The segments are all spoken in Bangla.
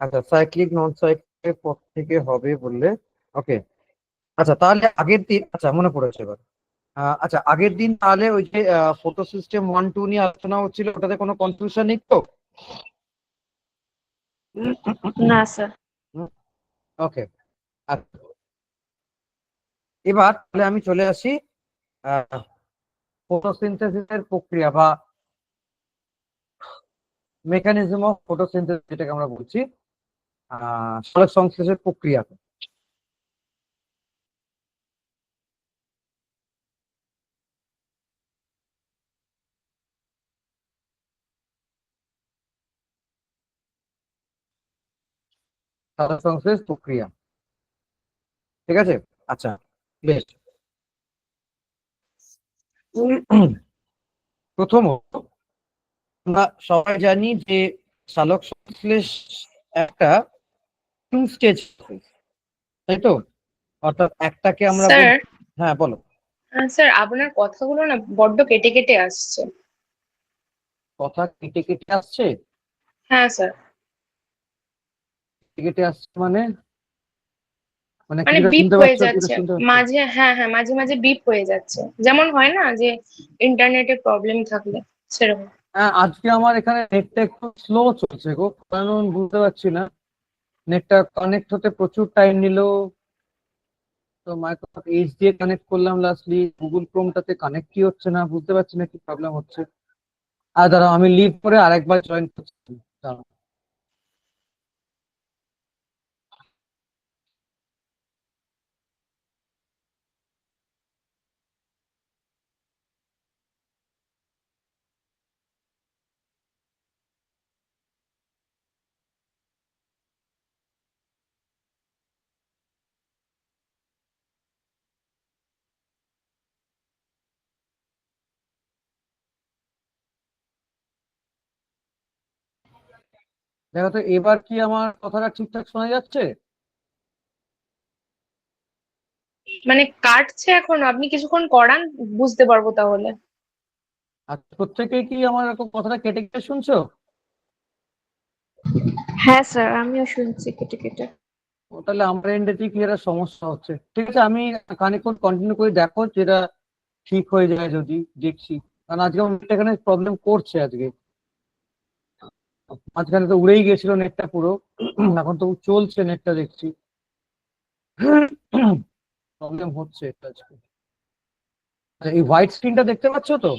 আচ্ছা, সাইক্লিক নন সাইক্লিকের পর থেকে হবে বললে। ওকে। আচ্ছা, তাহলে আগের দিন, আচ্ছা মনে পড়েছে এবার। আচ্ছা, আগের দিন তাহলে ওই যে ফটো সিস্টেম 1 2 নিয়ে আলোচনা হচ্ছিল, ওটাতে কোনো কনফিউশন নেই তো? না স্যার। ওকে। আচ্ছা, এবার তাহলে আমি চলে আসি ফটোসিনথেসিসের প্রক্রিয়া বা মেকানিজম অফ ফটোসিনথেসিস যেটাকে আমরা বলছি, সালোক সংশ্লেষের প্রক্রিয়া। সালোক সংশ্লেষ প্রক্রিয়া, ঠিক আছে। আচ্ছা, বেশ। প্রথমত আমরা সবাই জানি যে সালোক সংশ্লেষ একটা 2 স্টেজ, তাই তো? অর্থাৎ একটাকে আমরা স্যার, বলি। হ্যাঁ, বলো। স্যার আপনার কথাগুলো না বড্ড কেটে কেটে আসছে। কথা কেটে কেটে আসছে? হ্যাঁ স্যার। কেটে কেটে আসছে মানে? মানে মানে কিছুটা বিপ শুনতে হয়ে পাচ্ছ, কিছুটা যাচ্ছে শুনতে পাচ্ছ? মাঝে, হ্যাঁ হ্যাঁ, মাঝে মাঝে বিপ হয়ে যাচ্ছে, যেমন হয় না যে ইন্টারনেটে প্রবলেম থাকলে সেরকম। হ্যাঁ, আজকে আমার এখানে নেটটা একটু স্লো চলছে গো, কারণ বুঝতে পারছি না, নেটটা কানেক্ট হতে প্রচুর টাইম নিল। তো মাইক্রোসফট এইচ দিয়ে কানেক্ট করলাম লাস্টলি, গুগল ক্রোমটাতে কানেক্টই হচ্ছে না, বুঝতে পারছি না কি প্রবলেম হচ্ছে। আর দাঁড়াও, আমি লিভ করে আরেকবার জয়েন করছি। দাঁড়াও। দেখো তো এবার কি আমার কথাটা ঠিকঠাক শোনা যাচ্ছে? মানে কাটছে এখন, আপনি কিছুক্ষণ করান, বুঝতে পারবো তাহলে। আর প্রত্যেকেই কি আমার এরকম কথাটা কেটে কেটে শুনছো? হ্যাঁ স্যার, আমিও শুনছি কেটে কেটে। ও, তাহলে আমার এন্ডে কি একটা সমস্যা হচ্ছে। ঠিক আছে, আমি খানিকক্ষণ কন্টিনিউ করে দেখো যেটা ঠিক হয়ে যায় যদি। দেখছি, কারণ আজকে আমার নেটটা এখানে প্রবলেম করছে আজকে। মাঝখানে তো উড়েই গেছিল নেটটা পুরো। এখন তো চলছে নেটটা, দেখছি প্রবলেম হচ্ছে এটা আজকে। আচ্ছা, এই হোয়াইট স্ক্রিনটা দেখতে পাচ্ছ তো?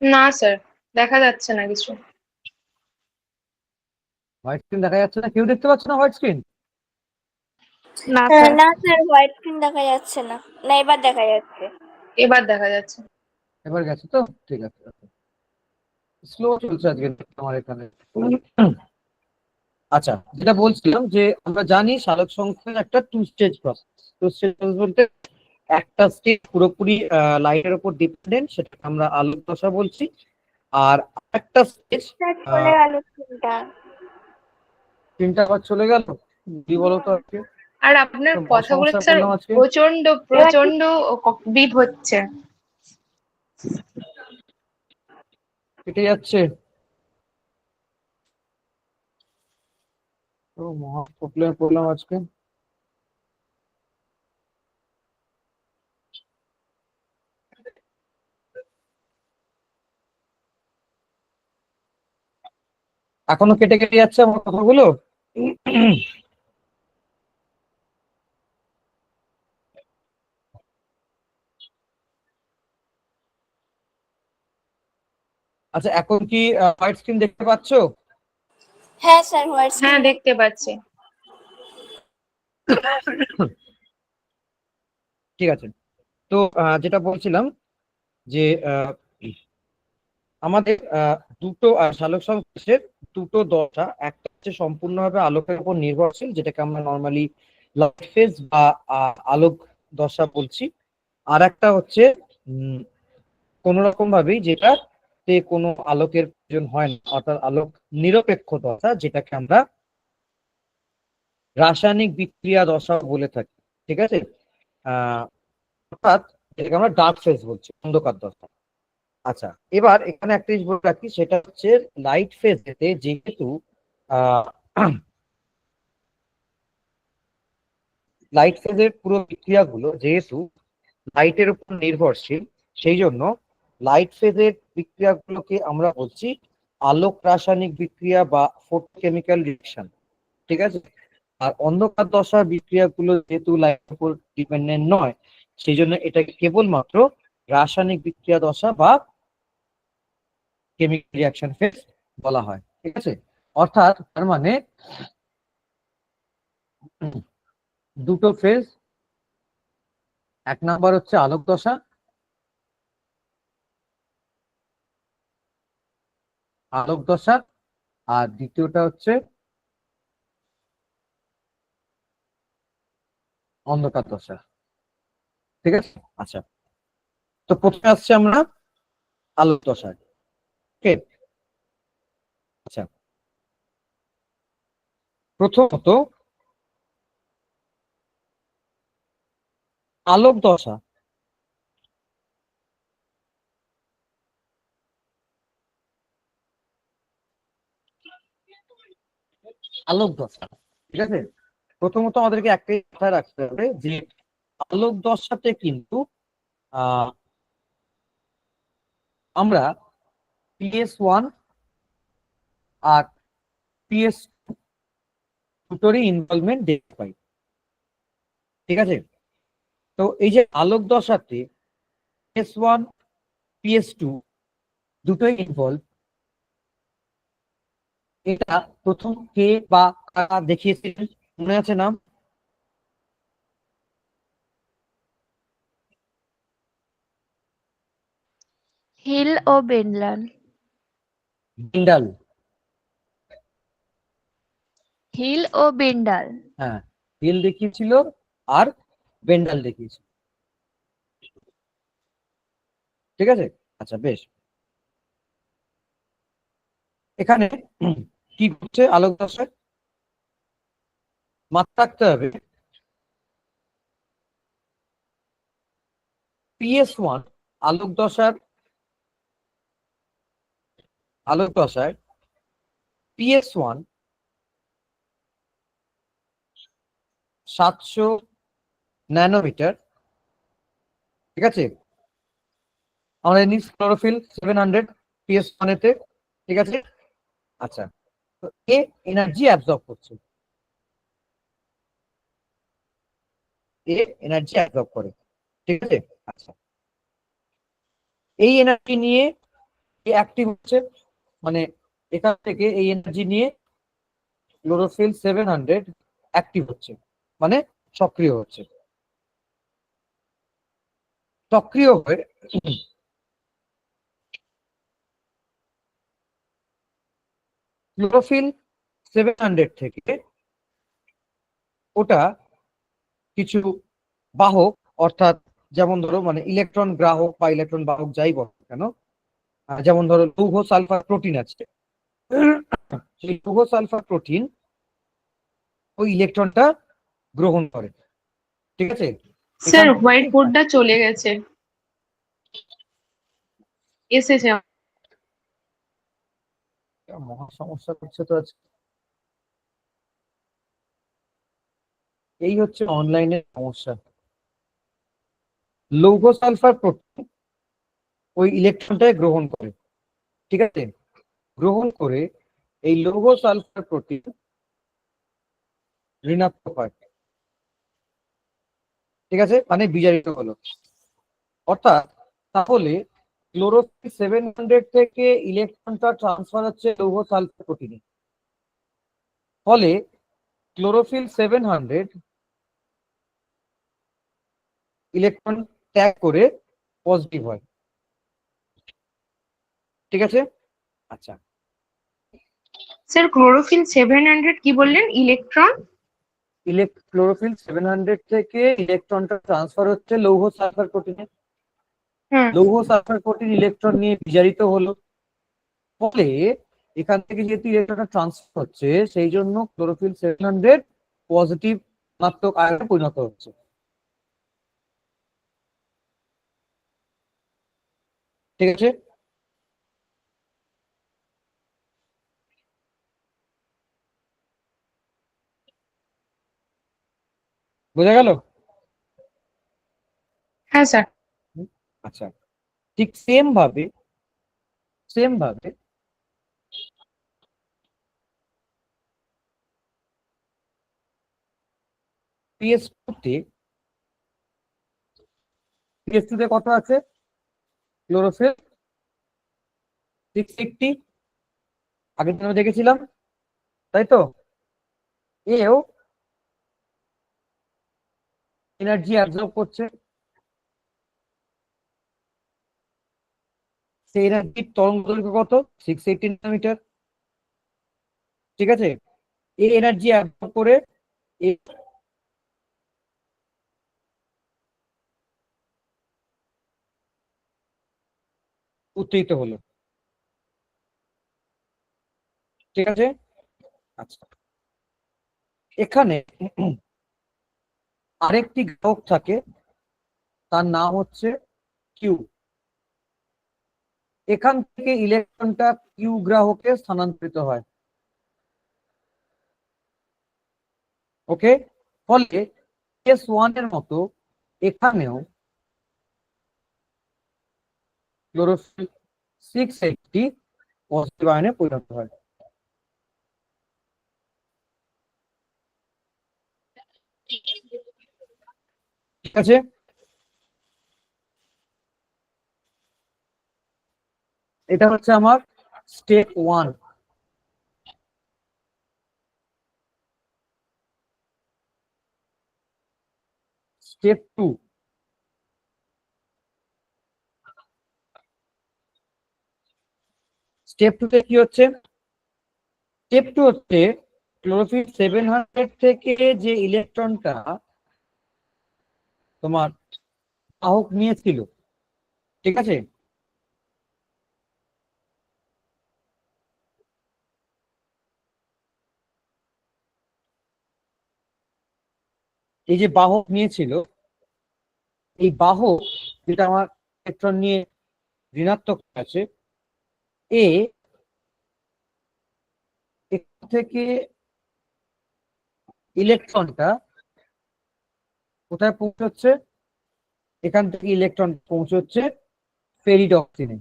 না স্যার, দেখা যাচ্ছে না কিছু। হোয়াইট স্ক্রিন দেখা যাচ্ছে না? কেউ দেখতে পাচ্ছে না হোয়াইট স্ক্রিন? না স্যার। না স্যার, হোয়াইট স্ক্রিন দেখা যাচ্ছে না। না, এবার দেখা যাচ্ছে। এবার দেখা যাচ্ছে। এবার গেছে তো? ঠিক আছে। স্লো চলছে আজকে আমার এখানে। আচ্ছা, যেটা বলছিলাম যে আমরা জানি সালোক সংশ্লেষ একটা 2 স্টেজ প্রসেস। 2 স্টেজ বলতে একটা স্টেজ পুরোপুরি লাইটের উপর ডিপেন্ডেন্ট, সেটাকে আমরা আলোক দশা বলছি। আর একটা স্টেজ, স্যার, চলে গেল স্ক্রিনটা। 3টা বার চলে গেল। কি বলতো আজকে আর আপনার কথাগুলো সমস্যা স্যার করলাম আজকে। প্রচন্ড এবার ঠিক। প্রচন্ড বিপ হচ্ছে। কেটে যাচ্ছে। তো মহা প্রবলেম করলাম আজকে। এখনো কেটে কেটে যাচ্ছে আমার কথাগুলো। আচ্ছা, এখন কি হোয়াইট স্ক্রিন দেখতে পাচ্ছো? হ্যাঁ স্যার, হোয়াইট হ্যাঁ স্ক্রিন। দেখতে পাচ্ছি। ঠিক আছে। তো যেটা বলছিলাম যে আহ, আমাদের দুটো সালোক সংশ্লেষের দুটো দশা, একটা হচ্ছে সম্পূর্ণভাবে আলোকের উপর নির্ভরশীল, যেটাকে আমরা নর্মালি লাইট ফেজ বা আলোক দশা বলছি। আর একটা হচ্ছে কোন রকম ভাবেই যেটাতে কোনো আলোকের প্রয়োজন হয় না, অর্থাৎ আলোক নিরপেক্ষ দশা, যেটাকে আমরা রাসায়নিক বিক্রিয়া দশা বলে থাকি। ঠিক আছে। আহ অর্থাৎ যেটাকে আমরা ডার্ক ফেজ বলছি, অন্ধকার দশা। আচ্ছা, এবার এখানে একটা জিনিস বলে রাখি, সেটা হচ্ছে লাইট ফেজেতে যেহেতু লাইট ফেজের পুরো বিক্রিয়াগুলো যেহেতু লাইটের উপর নির্ভরশীল, সেই জন্য লাইট ফেজের বিক্রিয়াগুলোকে আমরা বলছি আলোক রাসায়নিক বিক্রিয়া বা ফটোকেমিক্যাল রিঅ্যাকশন। ঠিক আছে। আর অন্ধকার দশার বিক্রিয়াগুলো যেহেতু লাইটের উপর ডিপেন্ডেন্ট নয়, সেই জন্য এটাকে কেবলমাত্র রাসায়নিক বিক্রিয়া দশা বা কেমিক্যাল রিঅ্যাকশন ফেজ বলা হয়। ঠিক আছে। অর্থাৎ তার মানে দুটো ফেজ, এক নাম্বার হচ্ছে আলোক দশা, আলোক দশা, আর দ্বিতীয়টা হচ্ছে অন্ধকার দশা। ঠিক আছে। আচ্ছা, তো প্রথমে আসছে আমরা আলোক দশায়। ওকে। আচ্ছা, প্রথমত আলোক দশা আলোক দশা ঠিক আছে। প্রথমত আমাদেরকে একটাই মাথায় রাখতে হবে যে আলোক দশাতে কিন্তু আহ আমরা PS1 আর PS দুটোরই ইনভলভমেন্ট দেখতে পাই। ঠিক আছে। তো এই যে আলোক দশাতে PS1 PS2 দুটোই ইনভলভ, এটা প্রথম কে বা কারা দেখিয়েছিলেন মনে আছে নাম? হিল ও বেন্ডলান। বিন্ডাল। হিল ও বেন্ডাল। হ্যাঁ, হিল দেখিয়েছিল আর বেন্ডাল দেখিয়েছিল। ঠিক আছে। আচ্ছা, বেশ। এখানে কি করছে আলোক দশায় মাথায় রাখতে হবে, PS1 আলোক দশার আলোক দশায় PS1 700 ন্যানোমিটার। ঠিক আছে। আমরা জানি ক্লোরোফিল 700 PS1 এতে। ঠিক আছে। আচ্ছা, তো এ এনার্জি অ্যাবজর্ব করছে, এ এনার্জি অ্যাবজর্ব করে। ঠিক আছে। আচ্ছা, এই এনার্জি নিয়ে অ্যাক্টিভ হচ্ছে, মানে এখান থেকে এই এনার্জি নিয়ে ক্লোরোফিল 700 অ্যাক্টিভ হচ্ছে, মানে সক্রিয় হচ্ছে। সক্রিয় হয়ে ক্লোরোফিল 700 থেকে ওটা কিছু বাহক, অর্থাৎ যেমন ধরো মানে ইলেকট্রন গ্রাহক বা ইলেকট্রন বাহক যাই বলো না কেন, যেমন ধরো লৌহ সালফার প্রোটিন আছে, সেই লৌহ সালফার প্রোটিন ওই ইলেকট্রনটা গ্রহণ করে। ঠিক আছে। এখান স্যার হোয়াইট থেকে বোর্ডটা চলে গেছে, এসেছে। মহা সমস্যা করছে তো আজকে। এই হচ্ছে অনলাইনের সমস্যা। লৌহ সালফার প্রোটিন ওই ইলেকট্রনটাই গ্রহণ করে। ঠিক আছে। গ্রহণ করে এই লৌহ সালফার প্রোটিন ঋণাত্মক হয়। ঠিক আছে, মানে বিজারিত হলো। অর্থাৎ তাহলে ক্লোরোফিল 700 থেকে ইলেকট্রনটা ট্রান্সফার হচ্ছে লৌহ সালফার প্রোটিনে। ফলে ক্লোরোফিল 700 ইলেকট্রন ত্যাগ করে পজিটিভ হয়। ঠিক আছে। আচ্ছা, স্যার ক্লোরোফিল 700 কি বললেন? ইলেকট্রন? ক্লোরোফিল 700 থেকে ইলেকট্রনটা ট্রান্সফার হচ্ছে লৌহ সালফার প্রোটিনে। হ্যাঁ। লৌহ সালফার প্রোটিন ইলেকট্রন নিয়ে বিজারিত হলো। ফলে এখান থেকে যেহেতু ইলেকট্রনটা ট্রান্সফার হচ্ছে, সেই জন্য ক্লোরোফিল 700 পজিটিভ ঋণাত্মক আয়নে পরিণত হচ্ছে। ঠিক আছে। বোঝা গেল? হ্যাঁ স্যার। আচ্ছা, ঠিক সেম ভাবে PS2 তে কত আছে? ক্লোরোফিল 680, আগের দিন আমরা দেখেছিলাম, তাই তো? এও এনার্জি অ্যাবজর্ব করছে, সেই এনার্জির তরঙ্গ দৈর্ঘ্য কত? 680 নানোমিটার। ঠিক আছে, এই এনার্জি অ্যাবজর্ব করে এ উত্তেজিত হলো। ঠিক আছে, আচ্ছা, এখানে আরেকটি গ্রাহক থাকে, তার নাম হচ্ছে কিউ। এখান থেকে ইলেকট্রনটা কিউ গ্রাহকে স্থানান্তরিত হয়। ওকে, ফলে S1 এর মতো এখানেও ক্লোরোফিল 680 পজিটিভ আয়নে পরিণত হয়। ঠিক আছে, এটা হচ্ছে আমার স্টেপ 1। স্টেপ 2, স্টেপ 2 তে কি হচ্ছে? স্টেপ 2 হচ্ছে ক্লোরোফিল 700 থেকে যে ইলেকট্রনটা তোমার বাহক নিয়েছিল, ঠিক আছে, এই যে বাহক নিয়েছিল, এই বাহক যেটা আমার ইলেকট্রন নিয়ে ঋণাত্মক আছে, এ এখান থেকে ইলেকট্রনটা কোথায় পৌঁছচ্ছে? এখান থেকে ইলেকট্রন পৌঁছচ্ছে ফেরিডক্সিনে।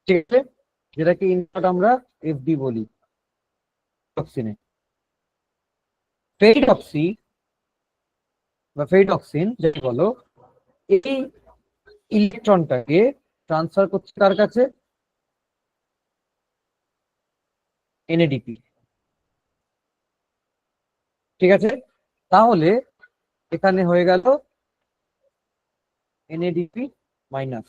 ঠিক আছে, যেটাকে ইনশর্ট আমরা এফডি বলি, টক্সিনে। ফেরিডক্সি বা ফেরিডক্সিন যেটা বলো, এই ইলেকট্রনটাকে ট্রান্সফার করছে কার কাছে? এনএডিপি। ঠিক আছে, তাহলে এখানে হয়ে গেল এনএডিপি মাইনাস।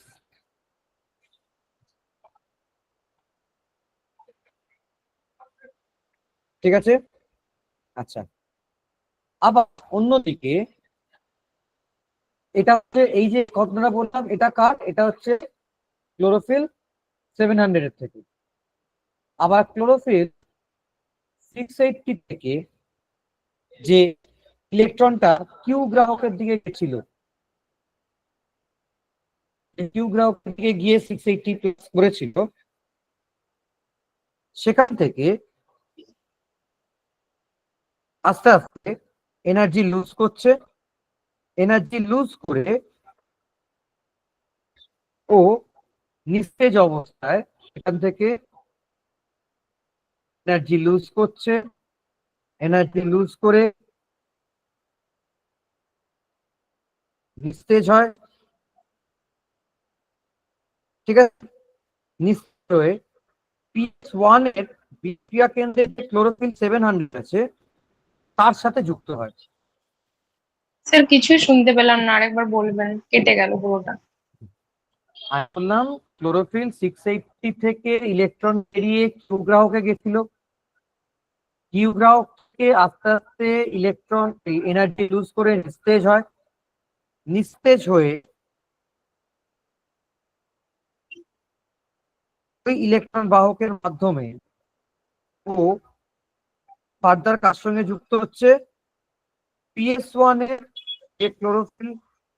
ঠিক আছে, আচ্ছা, আবার অন্যদিকে এটা হচ্ছে এই যে ঘটনাটা বললাম, এটা কার? এটা হচ্ছে ক্লোরোফিল 700 এর থেকে। আবার ক্লোরোফিল 680 থেকে যে ইলেকট্রনটা কিউ গ্রাহকের দিকে গেছিল, কিউ গ্রাহকের দিকে গিয়ে 680 প্লাস করেছিল, সেখান থেকে আস্তে আস্তে এনার্জি লুজ করছে। এনার্জি লুজ করে ও নিস্তেজ অবস্থায় এখান থেকে এনার্জি লুজ করছে, এনার্জি লুজ করে নিস্তেজ হয়। ঠিক আছে, নিস্তেজ হয়ে PS1 এর বিক্রিয়া কেন্দ্রে যে ক্লোরোফিল 700 আছে তার সাথে যুক্ত হয়। স্যার কিছুই শুনতে পেলাম না, আরেকবার বলবেন, কেটে গেল পুরোটা। আমি বললাম ক্লোরোফিল 680 থেকে ইলেকট্রন বেরিয়ে কিউ গ্রাহকে গেছিল, কিউ গ্রাহককে আস্তে আস্তে ইলেকট্রন এনার্জি লুজ করে নিস্তেজ হয়। নিস্তেজ হয়ে ওই ইলেকট্রন বাহকের মাধ্যমে ও ফার্দার কার সঙ্গে যুক্ত হচ্ছে? PS1 এর যে ক্লোরোফিল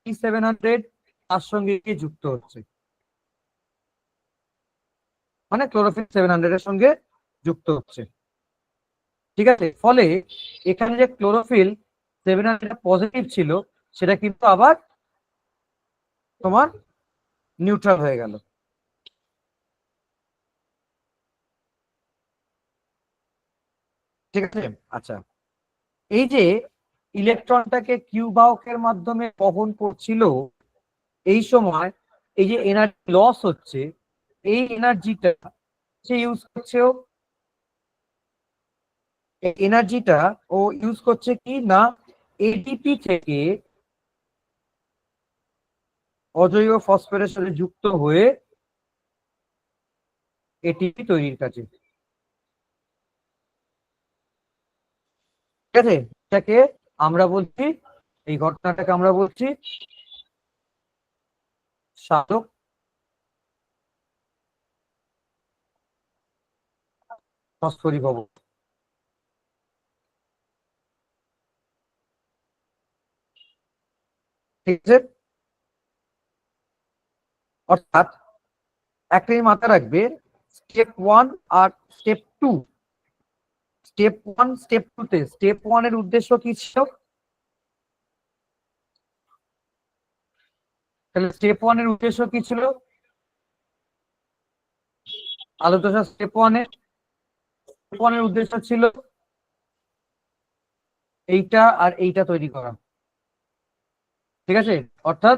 P700 তার সঙ্গে গিয়ে যুক্ত হচ্ছে, মানে ক্লোরোফিল 700 এর সঙ্গে যুক্ত হচ্ছে। ঠিক আছে, ফলে এখানে যে ক্লোরোফিল 700 পজিটিভ ছিল সেটা কিন্তু আবার তোমার নিউট্রাল হয়ে গেল। ঠিক আছে, আচ্ছা, এই যে ইলেকট্রনটাকে কিউ বাহকের মাধ্যমে বহন করছিল, এই সময় এই যে এনার্জি লস হচ্ছে, এই এনার্জিটা সে ইউজ করছে, এনার্জিটা ও ইউজ করছে কি না, এটিপি থেকে অজৈব ফসফেটের সাথে যুক্ত হয়ে এটিপি তৈরির কাজে। ঠিক আছে, এটাকে আমরা বলছি, এই ঘটনাটাকে আমরা বলছি সালোক ফসফরিভবন। ঠিক আছে, অর্থাৎ একটাই মাথা রাখবে, স্টেপ 1 আর স্টেপ 2। স্টেপ 1 স্টেপ 2 তে স্টেপ 1 এর উদ্দেশ্য কি ছিল? তাহলে স্টেপ 1 এর উদ্দেশ্য কি ছিল? আলোচনা স্টেপ 1 এর উদ্দেশ্য ছিল এইটা আর এইটা তৈরি করা। ঠিক আছে, অর্থাৎ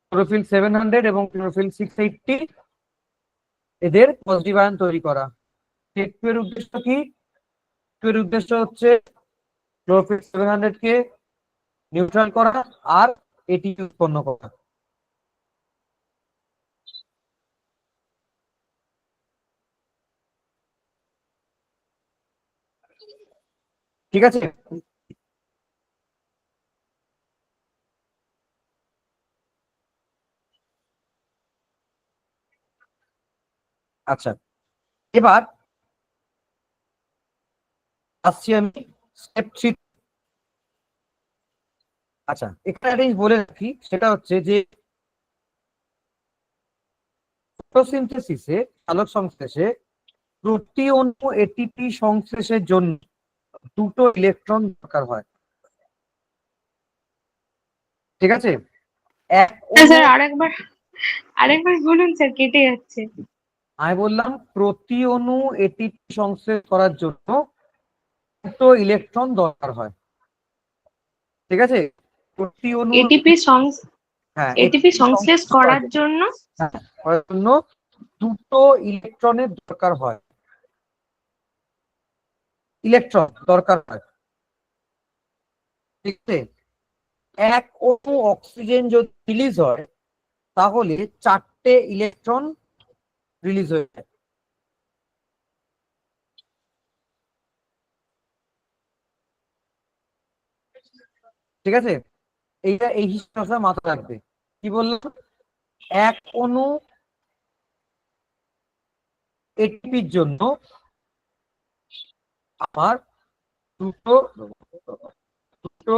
ক্লোরোফিল 700 এবং ক্লোরোফিল 680 এদের পজিটিভ আয়ন তৈরি করা। স্টেপ 2 এর উদ্দেশ্য কি? 2 এর উদ্দেশ্য হচ্ছে ক্লোরোফিল 700 কে নিউট্রাল করা আর এটিপি উৎপন্ন করা। ঠিক আছে, আচ্ছা, এবার আসছি আমি স্টেপ 3। আচ্ছা, এখানে একটা জিনিস বলে রাখি, সেটা হচ্ছে যে ফটোসিনথেসিসে, সালোক সংশ্লেষে, প্রতি অণু এটিপি সংশ্লেষের জন্য দুটো ইলেকট্রন দরকার হয়। ঠিক আছে, এক অণু, স্যার আরেকবার বলুন স্যার, কেটে যাচ্ছে। আমি বললাম প্রতি অণু এটিপি সংশ্লেষ করার জন্য দুটো ইলেকট্রন দরকার হয়। ঠিক আছে, প্রতি অণু, হ্যাঁ, এটিপি সংশ্লেষ করার জন্য দুটো ইলেকট্রনের দরকার হয়, ইলেকট্রন দরকার হয়। ঠিক আছে, এক অণু অক্সিজেন যদি রিলিজ হয় তাহলে 4টে ইলেকট্রন রিলিজ হয়ে যায়। ঠিক আছে, এইটা এই হিসাবে মাথায় রাখবে। কি বললাম? এক অণু এটিপির জন্য আমার দুটো দুটো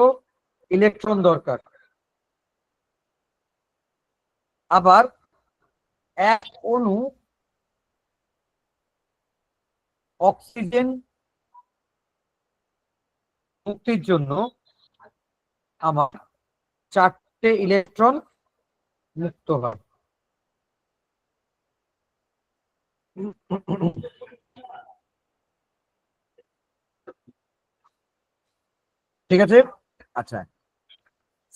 ইলেকট্রন দরকার। আবার এক অণু অক্সিজেন মুক্তির জন্য আমার 4টে ইলেকট্রন মুক্ত হয়। ঠিক আছে, আচ্ছা,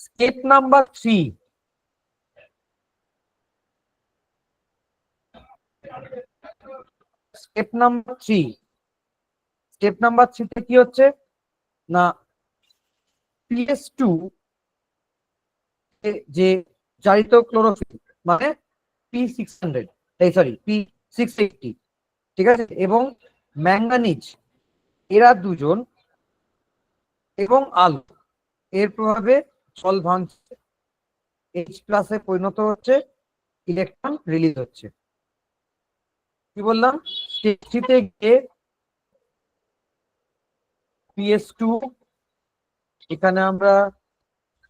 step number 3। Step number 3, step number 3 তে কি হচ্ছে না, PS2 যে জারিত ক্লোরোফিল মানে P600, এই সরি P680, ঠিক আছে, এবং ম্যাঙ্গানিজ, এরা দুজন এবং আলো এর প্রভাবে জল ভাঙছে, H+ পরিণত হচ্ছে, ইলেকট্রন রিলিজ হচ্ছে। কি বললাম? স্টেপ 3 তে গিয়ে PS2, এখানে আমরা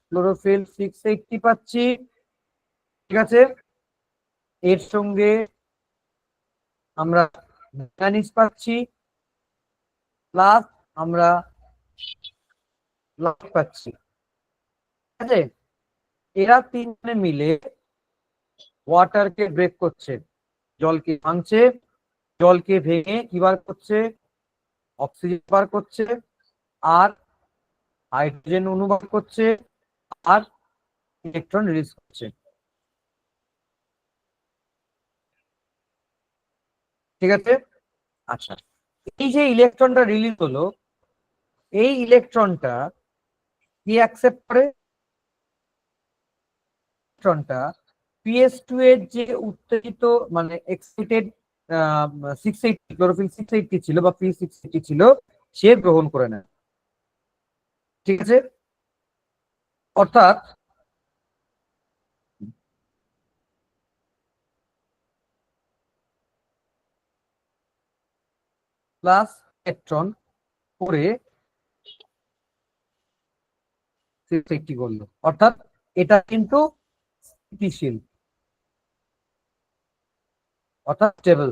ক্লোরোফিল 680 পাচ্ছি। ঠিক আছে, এর সঙ্গে আমরা ম্যাঙ্গানিজ পাচ্ছি, প্লাস আমরা লক পাচ্ছি। ঠিক আছে, এরা তিনজনে মিলে ওয়াটারকে ব্রেক করছে, জলকে ভাঙছে, জলকে ভেঙে কি বার করছে, অক্সিজেন বার করছে, আর হাইড্রোজেন অণু বার করছে, আর ইলেকট্রন রিলিজ করছে। ঠিক আছে, আচ্ছা, এই যে ইলেকট্রনটা রিলিজ হলো, এই ইলেকট্রনটা কি অ্যাকসেপ্ট করে? ইলেকট্রনটা PS2 এর যে উত্তেজিত মানে এক্সাইটেড 680 ক্লোরোফিল 680 ছিল বা P680 ছিল, সে গ্রহণ করে নেয়। ঠিক আছে, অর্থাৎ প্লাস ইলেকট্রন করে 680 করলো, অর্থাৎ এটা কিন্তু স্থিতিশীল, অর্থাৎ স্টেবল।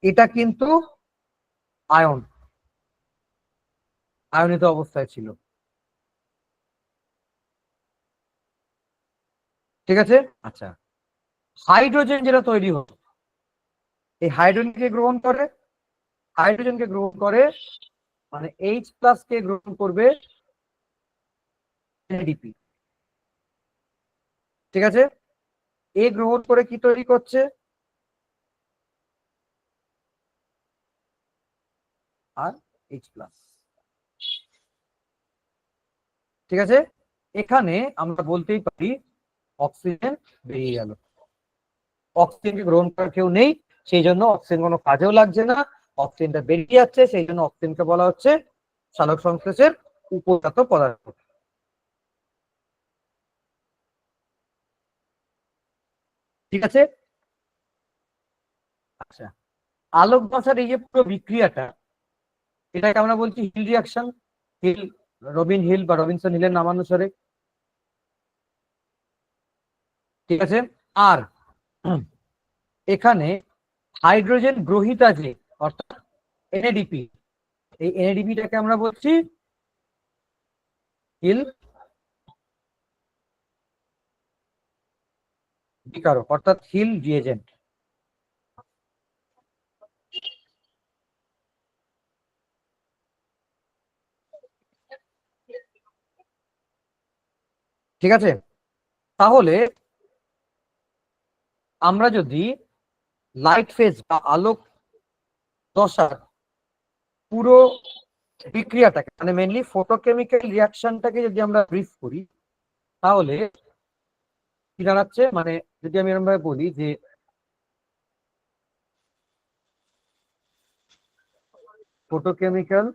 এটা কিন্তু আয়ন, আয়নিত অবস্থায় ছিল। ঠিক আছে, আচ্ছা, হাইড্রোজেন যেটা তৈরি হলো, এই হাইড্রোজেনকে গ্রহণ করে, হাইড্রোজেনকে গ্রহণ করে মানে H+ কে গ্রহণ করবে NADP। ঠিক আছে, এ গ্রহণ করে কি তৈরি করছে? আর H+। ঠিক আছে, এখানে আমরা বলতেই পারি অক্সিজেন বেরিয়ে গেল। অক্সিজেনকে গ্রহণ করার কেউ নেই, সেই জন্য অক্সিজেন কোনো কাজেও লাগছে না, অক্সিজেনটা বেরিয়ে যাচ্ছে, সেই জন্য অক্সিজেনকে বলা হচ্ছে সালোক সংশ্লেষের উপজাত পদার্থ। ঠিক আছে, আচ্ছা, আলোক ভাষার এই যে পুরো বিক্রিয়াটা, এটাকে আমরা বলছি Hill reaction. Hill, Robin Hill বা রবিনসন হিলের নামানুসারে। ঠিক আছে, আর এখানে হাইড্রোজেন গ্রহিতা যে অর্থাৎ এনএডিপি, এই এনএডিপিটাকে আমরা বলছি হিল বিকারক অর্থাৎ হিল রিএজেন্ট। ঠিক আছে, তাহলে আমরা যদি লাইট ফেজ বা আলোক দশার পুরো বিক্রিয়াটাকে মানে মেনলি ফটোকেমিক্যাল রিয়াকশনটাকে যদি আমরা ব্রিফ করি, তাহলে কি দাঁড়াচ্ছে, মানে যদি আমি এরকম ভাবে বলি যে photochemical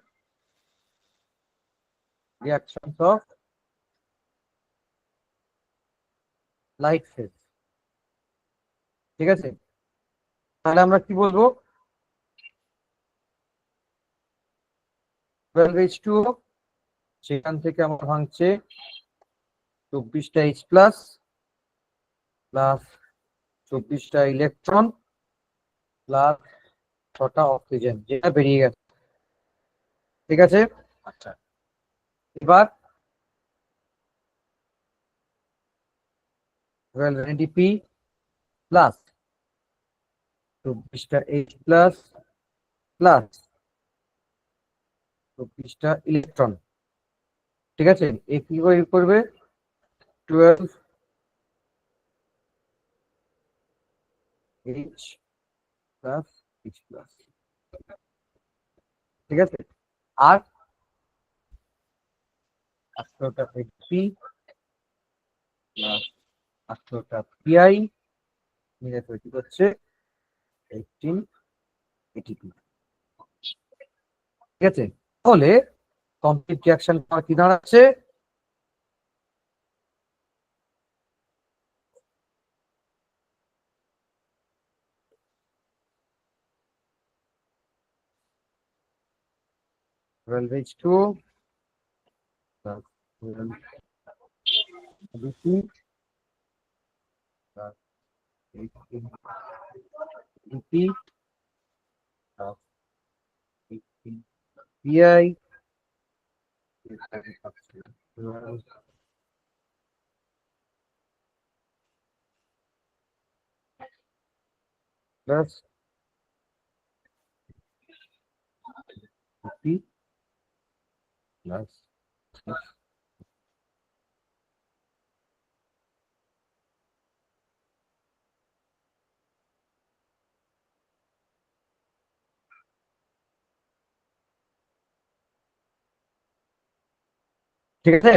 reactions of light phase। ঠিক আছে, তাহলে আমরা কি বলবো? 12H2O, সেখান থেকে আমার ভাঙছে 24টা H+ প্লাস 24টা ইলেকট্রন প্লাস 6টা অক্সিজেন, যেটা বেরিয়ে গেছে। ঠিক আছে, আচ্ছা, এবার 12 NADP প্লাস 24টা H+ প্লাস 24টা ইলেকট্রন। ঠিক আছে, এ কি করবে? 12H plus H plus. ঠিক আছে, আর 18টা HP প্লাস 18টা PI মিলে তৈরি করছে 18 ATP। ঠিক আছে, তাহলে কমপ্লিট রিঅ্যাকশন কি দাঁড়াচ্ছে? H2 plus 12 plus 18 ATP PI plus P plus ঠিক আছে।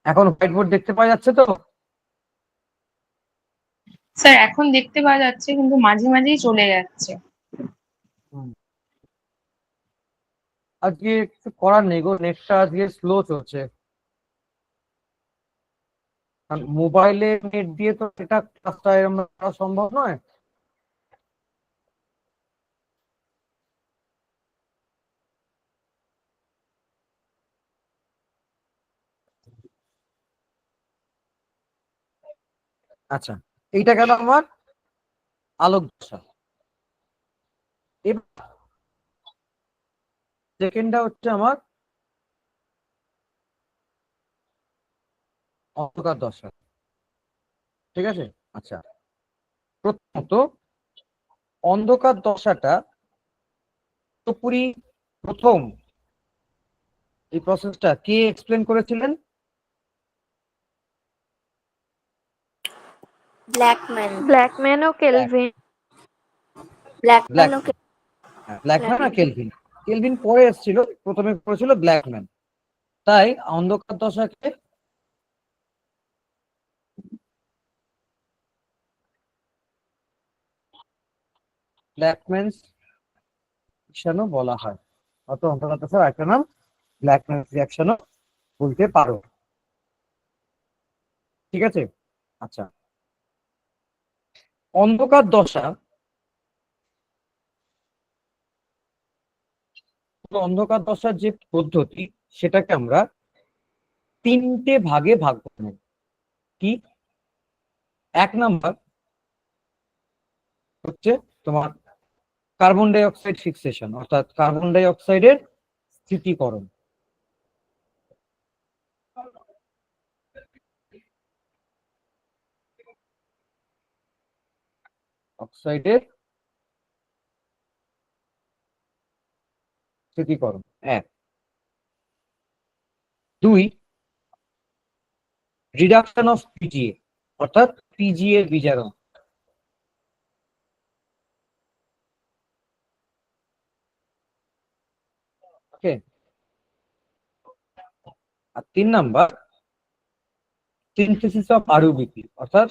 এখন হোয়াইট বোর্ড দেখতে পাওয়া যাচ্ছে তো? স্যার এখন দেখতে পাওয়া যাচ্ছে কিন্তু মাঝে মাঝেই চলে যাচ্ছে। আজকে কিছু করার নেই গো, নেটটা আজকে স্লো চলছে। কারণ মোবাইলে নেট দিয়ে তো এটা ক্লাসটা এরকম করা সম্ভব নয়। আচ্ছা, এইটা গেল আমার আলোক দশা। এবার সেকেন্ডটা হচ্ছে আমার অন্ধকার দশা। ঠিক আছে। আচ্ছা, প্রথমত অন্ধকার দশাটা পুরোপুরি প্রথম এই প্রসেসটা কে এক্সপ্লেন করেছিলেন? ব্ল্যাকম্যান। ব্ল্যাকম্যান ও কেলভিন। ব্ল্যাকম্যান ওকে। ব্ল্যাকম্যান আর কেলভিন। কেলভিন পরে এসেছিল, প্রথমে করেছিল ব্ল্যাকম্যান। তাই অন্ধকার দশাকে ব্ল্যাকম্যানস রিঅ্যাকশনও বলা হয়, অত অন্ধকার দশার একটা নাম ব্ল্যাকম্যানস রিঅ্যাকশনও বলতে পারো। ঠিক আছে। আচ্ছা, অন্ধকার দশা, অন্ধকার দশার যে পদ্ধতি সেটাকে আমরা তিনটে ভাগে ভাগ করব। কি? এক নাম্বার হচ্ছে তোমার কার্বন ডাই অক্সাইড ফিক্সেশন, অর্থাৎ কার্বন ডাই অক্সাইডের স্থিতিকরণ। অক্সাইডের স্থিতিকরণ এক। দুই, রিডাকশন অফ পিজিএ, অর্থাৎ পিজিএ বিজারণ। ওকে। আর তিন নাম্বার সিনথেসিস অফ আরইউবিপি, অর্থাৎ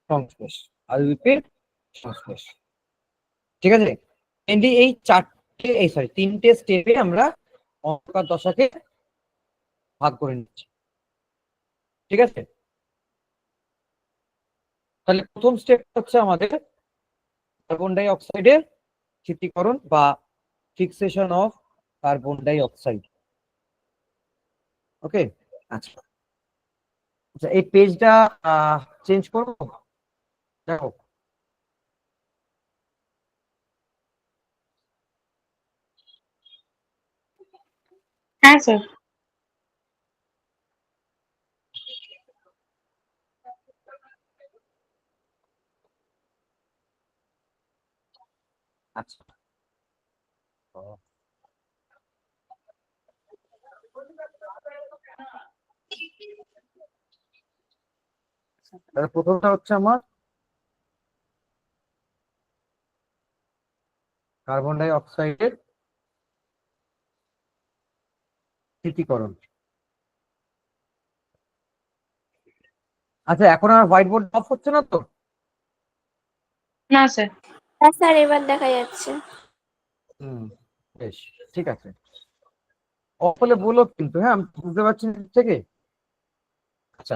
সংশ্লেষ, আরইউবিপির সংশ্লেষ। ঠিক আছে। মেনলি এই চারটে, এই সরি তিনটে স্টেপে আমরা অন্ধকার দশাকে ভাগ করে নিচ্ছি। ঠিক আছে। তাহলে প্রথম স্টেপ হচ্ছে আমাদের কার্বন ডাই অক্সাইডের স্থিতিকরণ বা fixation of carbon dioxide. Okay. আচ্ছা আচ্ছা, এই পেজটা চেঞ্জ করবো। দেখো, হ্যাঁ স্যার। আচ্ছা তাহলে প্রথমটা হচ্ছে আমার কার্বন ডাই অক্সাইডের স্থিতিকরণ। আচ্ছা, এখন আর হোয়াইট বোর্ড অফ হচ্ছে না তো? না স্যার। হ্যাঁ স্যার, এবার দেখা যাচ্ছে। হুম, বেশ, ঠিক আছে। অফ হলে বলো কিন্তু, হ্যাঁ আমি বুঝতে পারছি না দিক থেকে। আচ্ছা,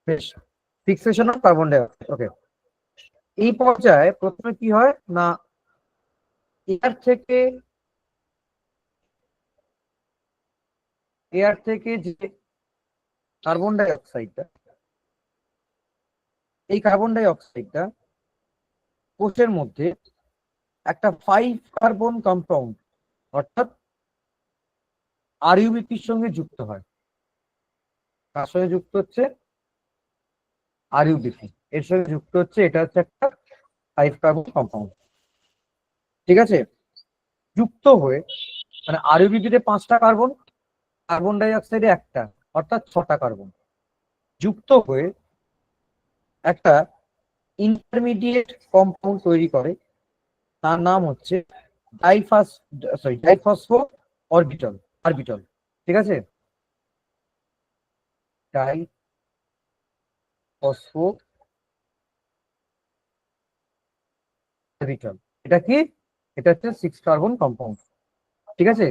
বেশ। Fixation of carbon dioxide. Okay, এই পর্যায়ে প্রথমে কি হয় না, এয়ার থেকে যে কার্বন ডাই অক্সাইডটা, এই কার্বন ডাই অক্সাইডটা কোষের মধ্যে একটা 5 কার্বন কম্পাউন্ড অর্থাৎ আরইউবিপির সঙ্গে যুক্ত হয়। কার সঙ্গে যুক্ত হচ্ছে? আরইউবিপি এর সঙ্গে যুক্ত হচ্ছে, এটা হচ্ছে একটা 5 কার্বন কম্পাউন্ড। ঠিক আছে, যুক্ত হয়ে মানে আরইউবিপিতে 5টা কার্বন, কার্বন ডাই অক্সাইডে একটা, অর্থাৎ 6টা কার্বন যুক্ত হয়ে একটা ইন্টারমিডিয়েট কম্পাউন্ড তৈরি করে, তার নাম হচ্ছে ডাইফসফো অরবিটাল অরবিটাল। ঠিক আছে, ডাইফসফো অরবিটাল। এটা কি? এটা হচ্ছে 6 কার্বন কম্পাউন্ড। ঠিক আছে,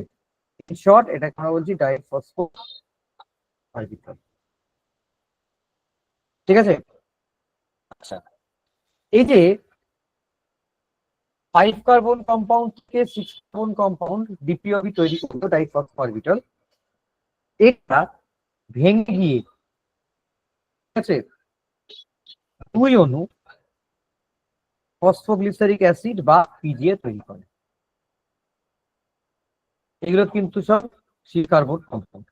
ইন শর্ট এটাকে আমরা বলছি ডাইফসফো অরবিটাল। ঠিক আছে, আচ্ছা, এই যে 5 কার্বন কম্পাউন্ড থেকে 6 কার্বন কম্পাউন্ড ডিপিওবি তৈরি করলো ডাইফসফো অরবিটাল, এটা ভেঙে গিয়ে, ঠিক আছে, 2 অণু ফসফোগ্লিসারিক অ্যাসিড বা পিজিএ তৈরি করে। এগুলো কিন্তু সব সি কার্বন কম্পাউন্ড।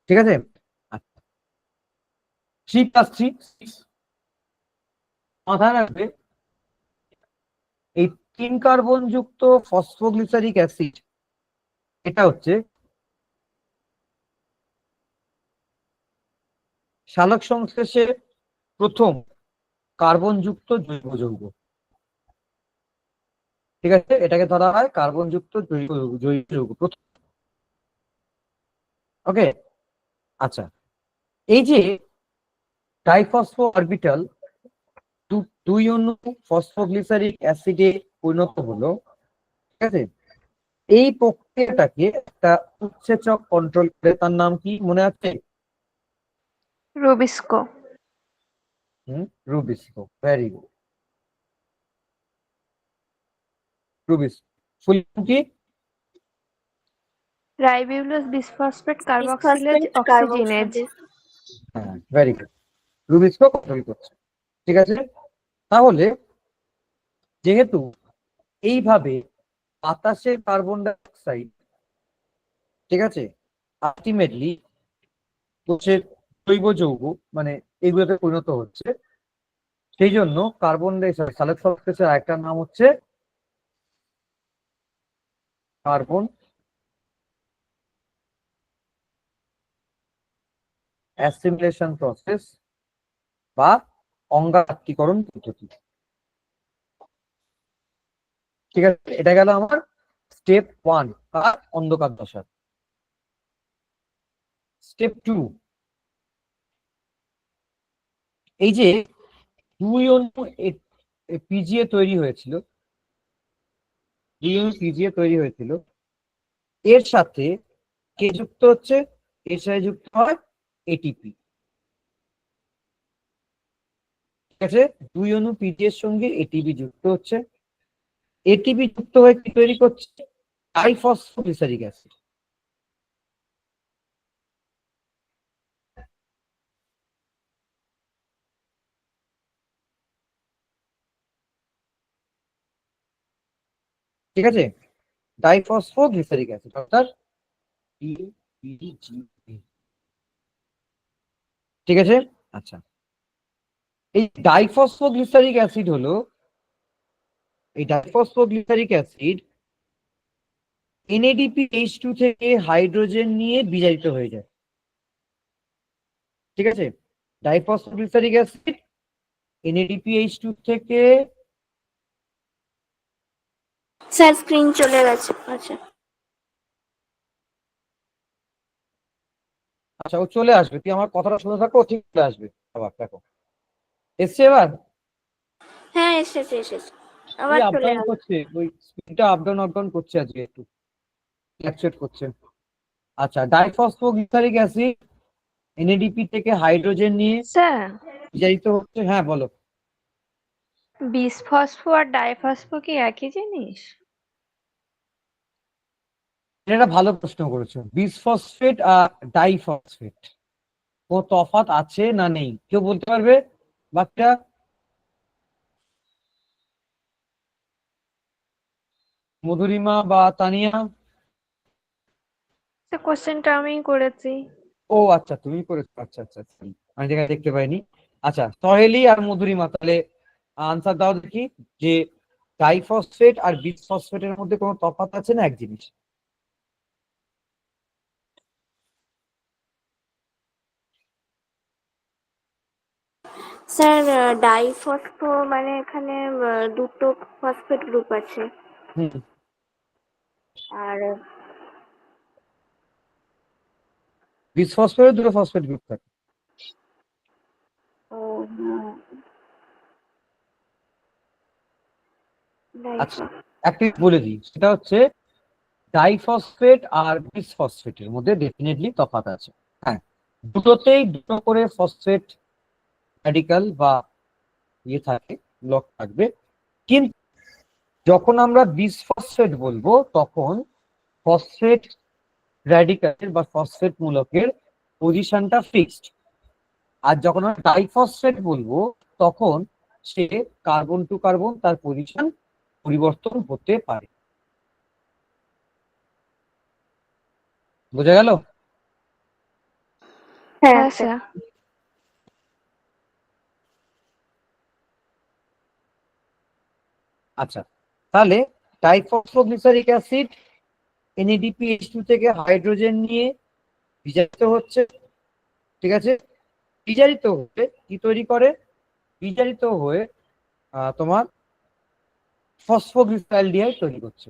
ঠিক আছে, 3+3 6। মাথায় রাখবে এই 3 কার্বন যুক্ত ফসফোগ্লিসারিক অ্যাসিড এটা হচ্ছে সালোক সংশ্লেষে প্রথম কার্বন যুক্ত জৈব যৌগ। ঠিক আছে, এটাকে ধরা হয় কার্বন যুক্ত জৈব যৌগ প্রথম। ওকে, আচ্ছা, এই যে ডাইফসফো অরবিটাল 2 অণু ফসফোগ্লিসারিক অ্যাসিডে পরিণত হলো। ঠিক আছে, এই প্রক্রিয়াটাকে একটা উৎসেচক কন্ট্রোল করে, তার নাম কি মনে আছে? Rubisco. Rubisco. Very good, rubisco. Full কি? Ribose bisphosphate carboxylase bisphosphate oxygenase. হ্যাঁ, ভেরি গুড, রুবিস্কো কন্ট্রোল করছে। ঠিক আছে, তাহলে যেহেতু এইভাবে বাতাসের কার্বন ডাই অক্সাইড, ঠিক আছে, আলটিমেটলি কোষের জৈব যৌগ মানে এগুলোতে পরিণত হচ্ছে, সেই জন্য কার্বন ডাই সালোক সংশ্লেষের আরেকটা নাম হচ্ছে কার্বন অ্যাসিমিলেশন প্রসেস বা অঙ্গারকীকরণ পদ্ধতি। ঠিক আছে, এটা গেল আমার স্টেপ 1 বা অন্ধকার দশা। স্টেপ 2, এই যে 2 অণু পিজিএ তৈরি হয়েছিল, 2 অণু পিজিএ তৈরি হয়েছিল, এর সাথে কে যুক্ত হচ্ছে? এর সাথে যুক্ত হয় এটিপি। ঠিক আছে, 2 অণু পিজি এর সঙ্গে এটিপি যুক্ত হচ্ছে, এটিপি যুক্ত হয়ে কি তৈরি করছে? Diphosphoglyceric acid. ঠিক আছে, ডাইফসফোগ্লিসারিক অ্যাসিড অর্থাৎ DPGA। ঠিক আছে, আচ্ছা, এই ডাইফসফোগ্লিসারিক অ্যাসিড হলো, এই ডাইফসফোগ্লিসারিক অ্যাসিড NADPH2 থেকে হাইড্রোজেন নিয়ে বিজারিত হয়ে যায়। ঠিক আছে, ডাইফসফোগ্লিসারিক অ্যাসিড NADPH2 থেকে, স্যার স্ক্রিন চলে গেছে। আচ্ছা, আচ্ছা, ও চলে আসবে, তুই আমার কথাটা শুনে থাকো, ও ঠিক চলে আসবে। আবার দেখো এসছে এবার, হ্যাঁ এসেছে এসেছে, কি আবার আপ চলে ডাউন গেল। করছে, ওই স্পিডটা আপ ডাউন করছে আজকে, একটু ফ্ল্যাকচুয়েট করছে। আচ্ছা, ডাইফসফোগ্লিসারিক অ্যাসিড এনএডিপি থেকে হাইড্রোজেন নিয়ে স্যার বিজারিত হচ্ছে। হ্যাঁ বলো। বিসফসফো আর ডাইফসফো কি একই জিনিস? এটা একটা ভালো প্রশ্ন করেছো। বিসফসফেট আর ডাইফসফেট ও তফাৎ আছে না নেই, কেউ বলতে পারবে? বাকিটা মধুরিমা বা তানিয়া? কোশ্চেনটা আমিই করেছি। ও আচ্ছা, তুমি করেছো। আচ্ছা আচ্ছা আচ্ছা, আমি যেখানে দেখতে পাইনি। আচ্ছা, সহেলি আর মধুরিমা তাহলে আনসার দাও দেখি, যে ডাইফসফেট আর বিসফসফেটের মধ্যে কোনো তফাৎ আছে না এক জিনিস? স্যার ডাইফসফো মানে এখানে দুটো ফসফেট গ্রুপ আছে। হুম। আর বিসফসফেটের দুটো ফসফেট গ্রুপ থাকে। ও, আচ্ছা, একটা বলে দিই, সেটা হচ্ছে ডাইফসফেট আর বিসফসফেটের মধ্যে ডেফিনেটলি তফাৎ আছে। হ্যাঁ, দুটোতেই দুটো করে ফসফেট র্যাডিক্যাল বা ইয়ে থাকে, ব্লক থাকবে। কিন্তু যখন আমরা বিসফসফেট বলবো তখন ফসফেট র্যাডিক্যালের বা ফসফেট মূলকের পজিশনটা ফিক্সড। আর যখন আমরা ডাইফসফেট বলবো তখন সে কার্বন টু কার্বন তার পজিশন পরিবর্তন হতে পারে। বোঝা গেল? হ্যাঁ স্যার। আচ্ছা, তাহলে ডাইফসফোগ্লিসারিক অ্যাসিড NADPH2 থেকে হাইড্রোজেন নিয়ে বিজারিত হচ্ছে। ঠিক আছে, বিজারিত হয়ে কি তৈরি করে? বিজারিত হয়ে তোমার ফসফোগ্লিসারঅ্যালডিহাইড তৈরি করছে।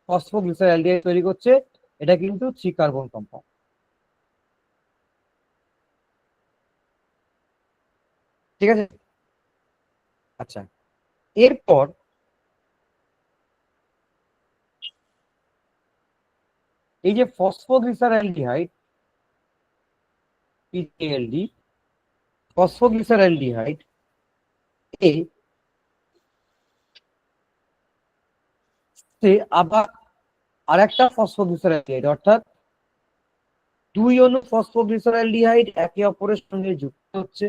ফসফোগ্লিসারঅ্যালডিহাইড তৈরি করছে, এটা কিন্তু 3 কার্বন কম্পাউন্ড। ঠিক আছে। আচ্ছা, এরপর এই যে ফসফোগ্লিসারঅ্যালডিহাইড PALD, ফসফোগ্লিসারঅ্যালডিহাইড এ আবার আরেকটা ফসফোগ্লিসারঅ্যালডিহাইড, অর্থাৎ 2 অণু ফসফোগ্লিসারঅ্যালডিহাইড একে অপরের সঙ্গে যুক্ত হচ্ছে।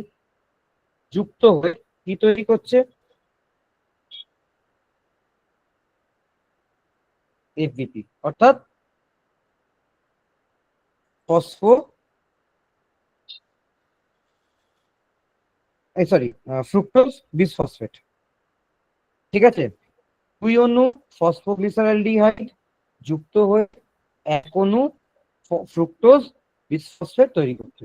যুক্ত হয়ে কি তৈরি করছে? FBP, অর্থাৎ ফসফো সরি ফ্রুক্টোজ বিসফসফেট। ঠিক আছে, 2 অণু ফসফোগ্লিসারঅ্যালডিহাইড যুক্ত হয়ে 1 অণু ফ্রুক্টোজ বিসফসফেট তৈরি করছে।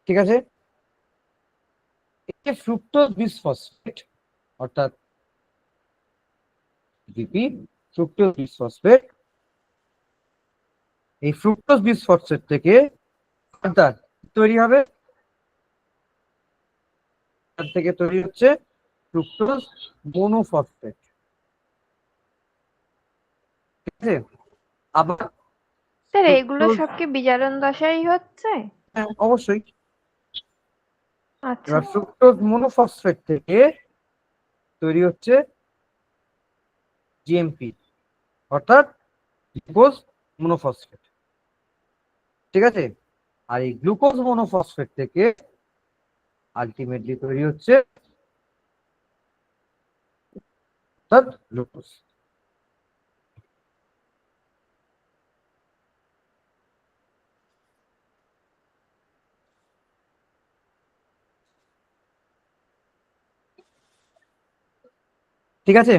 ঠিক আছে, এই যে ফ্রুক্টোজ বিসফসফেট অর্থাৎ বিপি, ফ্রুক্টোজ বিসফসফেট, এই ফ্রুক্টোজ বিসফসফেট থেকে অর্থাৎ তৈরি হবে, তার থেকে তৈরি হচ্ছে ফ্রুক্টোজ মনোফসফেট। ঠিক আছে, আবার স্যার এগুলো সব কি বিজারণ দশাই হচ্ছে? হ্যাঁ অবশ্যই। আচ্ছা। এবার ফ্রুক্টোজ মনোফসফেট থেকে তৈরি হচ্ছে জিএমপি, অর্থাৎ গ্লুকোজ মনোফসফেট। ঠিক আছে, আর এই গ্লুকোজ মনোফসফেট থেকে আলটিমেটলি তৈরি হচ্ছে অর্থাৎ গ্লুকোজ। ঠিক আছে,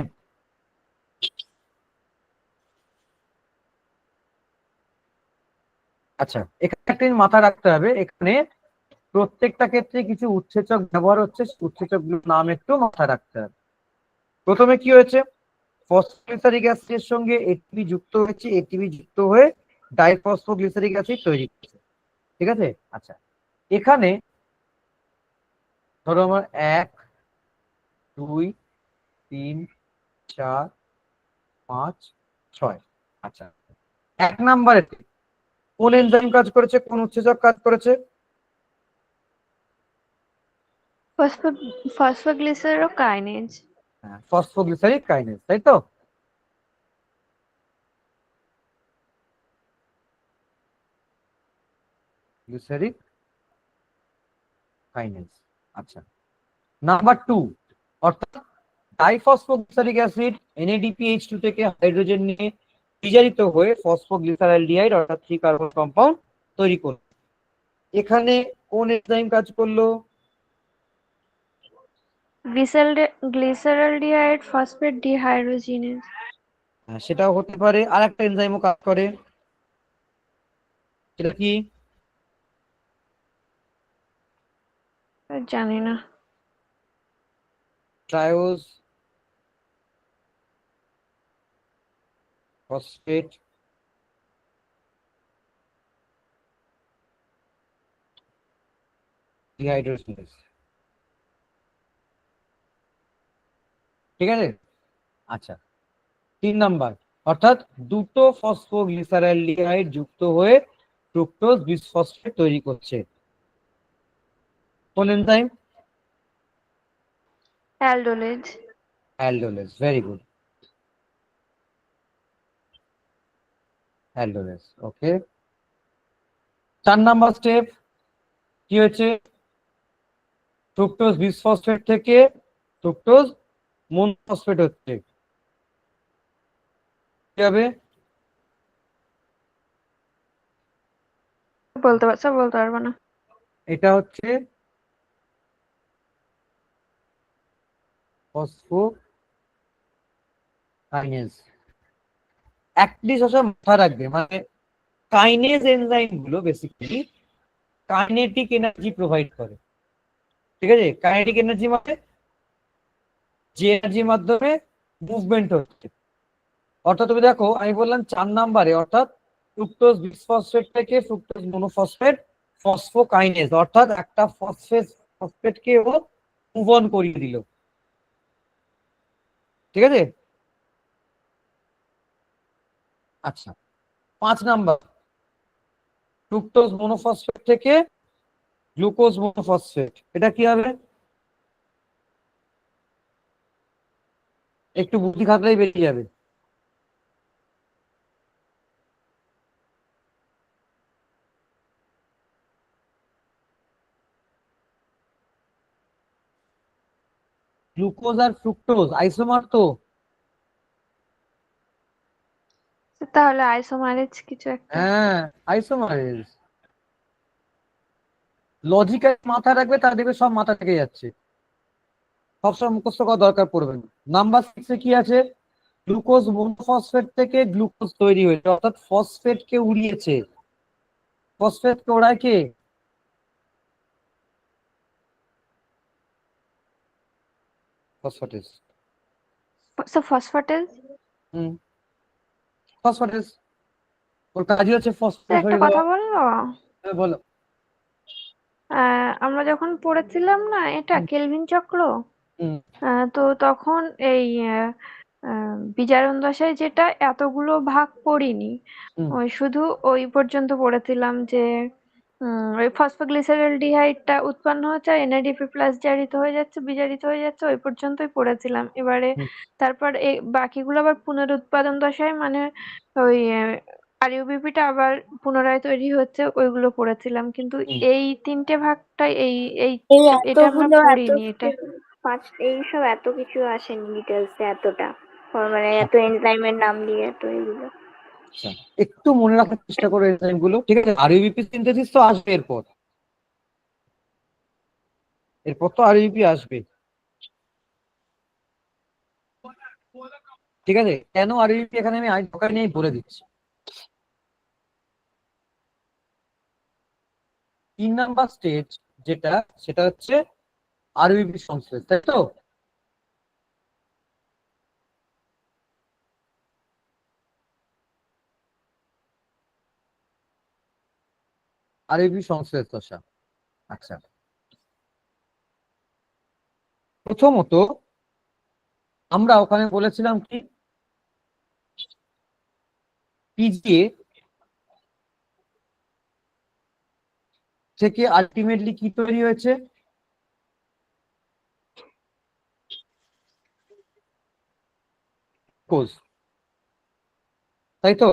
আচ্ছা এখানে একটা জিনিস মাথায় রাখতে হবে, এখানে প্রত্যেকটা ক্ষেত্রে কিছু উৎসেচক ব্যবহার হচ্ছে, উৎসেচকগুলোর নাম একটু মাথায় রাখতে হবে। প্রথমে কি হয়েছে? ফসফোগ্লিসারিক অ্যাসিডের সঙ্গে এটিপি যুক্ত হয়েছে, এটিপি যুক্ত হয়ে ডাইফসফোগ্লিসারিক অ্যাসিড তৈরি করছে। ঠিক আছে, আচ্ছা এখানে ধরো আমার 1 2 3 4 5 6। আচ্ছা, 1 নম্বরে কোন এনজাইম কাজ করেছে, কোন উৎসেচক কাজ করেছে? ফসফোগ্লিসারোকাইনেজ। হ্যাঁ, ফসফোগ্লিসারিক কাইনেজ, তাই তো? Glyceric kinase. আচ্ছা, নাম্বার 2, অর্থাৎ ডাইফসফোগ্লিসারিক অ্যাসিড NADPH2 থেকে হাইড্রোজেন নিয়ে বিজারিত হয়ে ফসফোগ্লিসারালডিহাইড অর্থাৎ 3 কার্বন কম্পাউন্ড তৈরি করলো। এখানে কোন এনজাইম কাজ করলো? গ্লিসারaldehyde ফসফেট ডিহাইড্রোজিনেজ। হ্যাঁ, সেটাও হতে পারে। আর একটা এনজাইমও কাজ করে, সেটা কি? জানি না। ট্রায়োজ ফসফেট ডিহাইড্রোজিনেজ। ঠিক আছে। আচ্ছা, 3 নাম্বার, অর্থাৎ দুটো ফসফোগ্লিসারালডিহাইড যুক্ত হয়ে ফ্রুক্টোজ বিসফসফেট তৈরি করছে। কোন enzyme? Aldolase. Aldolase, very good, aldolase. Okay, 4 number step কি হয়েছে? ফ্রুক্টোজ বিসফসফেট থেকে ফ্রুক্টোজ মনোফসফেট হচ্ছে, কি হবে? বলতে পারবো না। এটা হচ্ছে ফসফোকাইনেজ। অ্যাটলিস্ট ওসব মাথায় রাখবে, মানে কাইনেজ এনজাইম গুলো বেসিক্যালি কাইনেটিক এনার্জি প্রোভাইড করে। ঠিক আছে, কাইনেটিক এনার্জি মানে যে এনার্জির মাধ্যমে মুভমেন্ট হচ্ছে। অর্থাৎ তুমি দেখো, আমি বললাম 4 নাম্বারে, অর্থাৎ ফ্রুক্টোজ বিসফসফেট থেকে ফ্রুক্টোজ মনোফসফেট ফসফোকাইনেজ, অর্থাৎ একটা ফসফেটকে ও মুভ অন করিয়ে দিল। ঠিক আছে। আচ্ছা, 5 নাম্বার, ফ্রুক্টোজ মনোফসফেট থেকে গ্লুকোজ মনোফসফেট, এটা কি হবে? একটু বুদ্ধি খাটলেই বেরিয়ে যাবে। গ্লুকোজ আর ফ্রুক্টোজ আইসোমার তো। তাহলে আইসোমারেজ কিছু একটা। হ্যাঁ, আইসোমারেজ। লজিক্যাল মাথায় রাখবে, তার দেখবে সব মাথা থেকে যাচ্ছে, সবসময় মুখস্থ করার দরকার পড়বে না। নাম্বার 6-এ কি আছে? গ্লুকোজ মনোফসফেট থেকে গ্লুকোজ তৈরি হয়েছে, অর্থাৎ ফসফেট কে উড়িয়েছে। ফসফেট কে ওড়ায় কে? ফসফেটেস। ফসফেটেজ। হুম, ফসফেটেস। ওর কাজই হচ্ছে ফসফেট একটা হয়ে কথা যাওয়া। বলবো, হ্যাঁ, বলো। আমরা যখন পড়েছিলাম না এটা হুম, কেলভিন চক্র, হুম, তো তখন এই বিজারণ দশায় যেটা এতগুলো ভাগ পড়িনি, হুম, ওই শুধু ওই পর্যন্ত পড়েছিলাম যে ওই ফসফোগ্লিসারালডিহাইডটা উৎপন্ন হচ্ছে NADP প্লাস জারিত হয়ে যাচ্ছে, বিজারিত হয়ে যাচ্ছে, ওই পর্যন্তই পড়েছিলাম। এবারে হুম, তারপর এই বাকিগুলো আবার পুনরুৎপাদন দশায়, মানে ওই RUBP-টা আবার পুনরায় তৈরি হচ্ছে, ওইগুলো পড়েছিলাম। কিন্তু হুম। এই 3টে ভাগটাই এই এই এটা আমরা এতগুলো এত পড়িনি এটা। এইসব এত কিছু আসেনি ডিটেলসে এতটা, মানে এত আচ্ছা, এনজাইমের নাম দিয়ে এত এগুলো। আচ্ছা, একটু মনে রাখার চেষ্টা করো এনজাইম গুলো। ঠিক আছে, আরইউপি সিনথেসিস তো আসবে এরপর, এরপর তো আরইউপি আসবে। ঠিক আছে, কেন আরইউপি এখানে আমি আই ঢোকা নিয়ে বলে দিচ্ছি। 3 নাম্বার স্টেজ যেটা, সেটা হচ্ছে আরইউপি সংশ্লেষ, তাই তো? আরইউপি সংশ্লেষ দশা। আচ্ছা, প্রথমত আমরা ওখানে বলেছিলাম কি পিজিএ থেকে আলটিমেটলি কি তৈরি হয়েছে, গ্লুকোজ, তাই তো?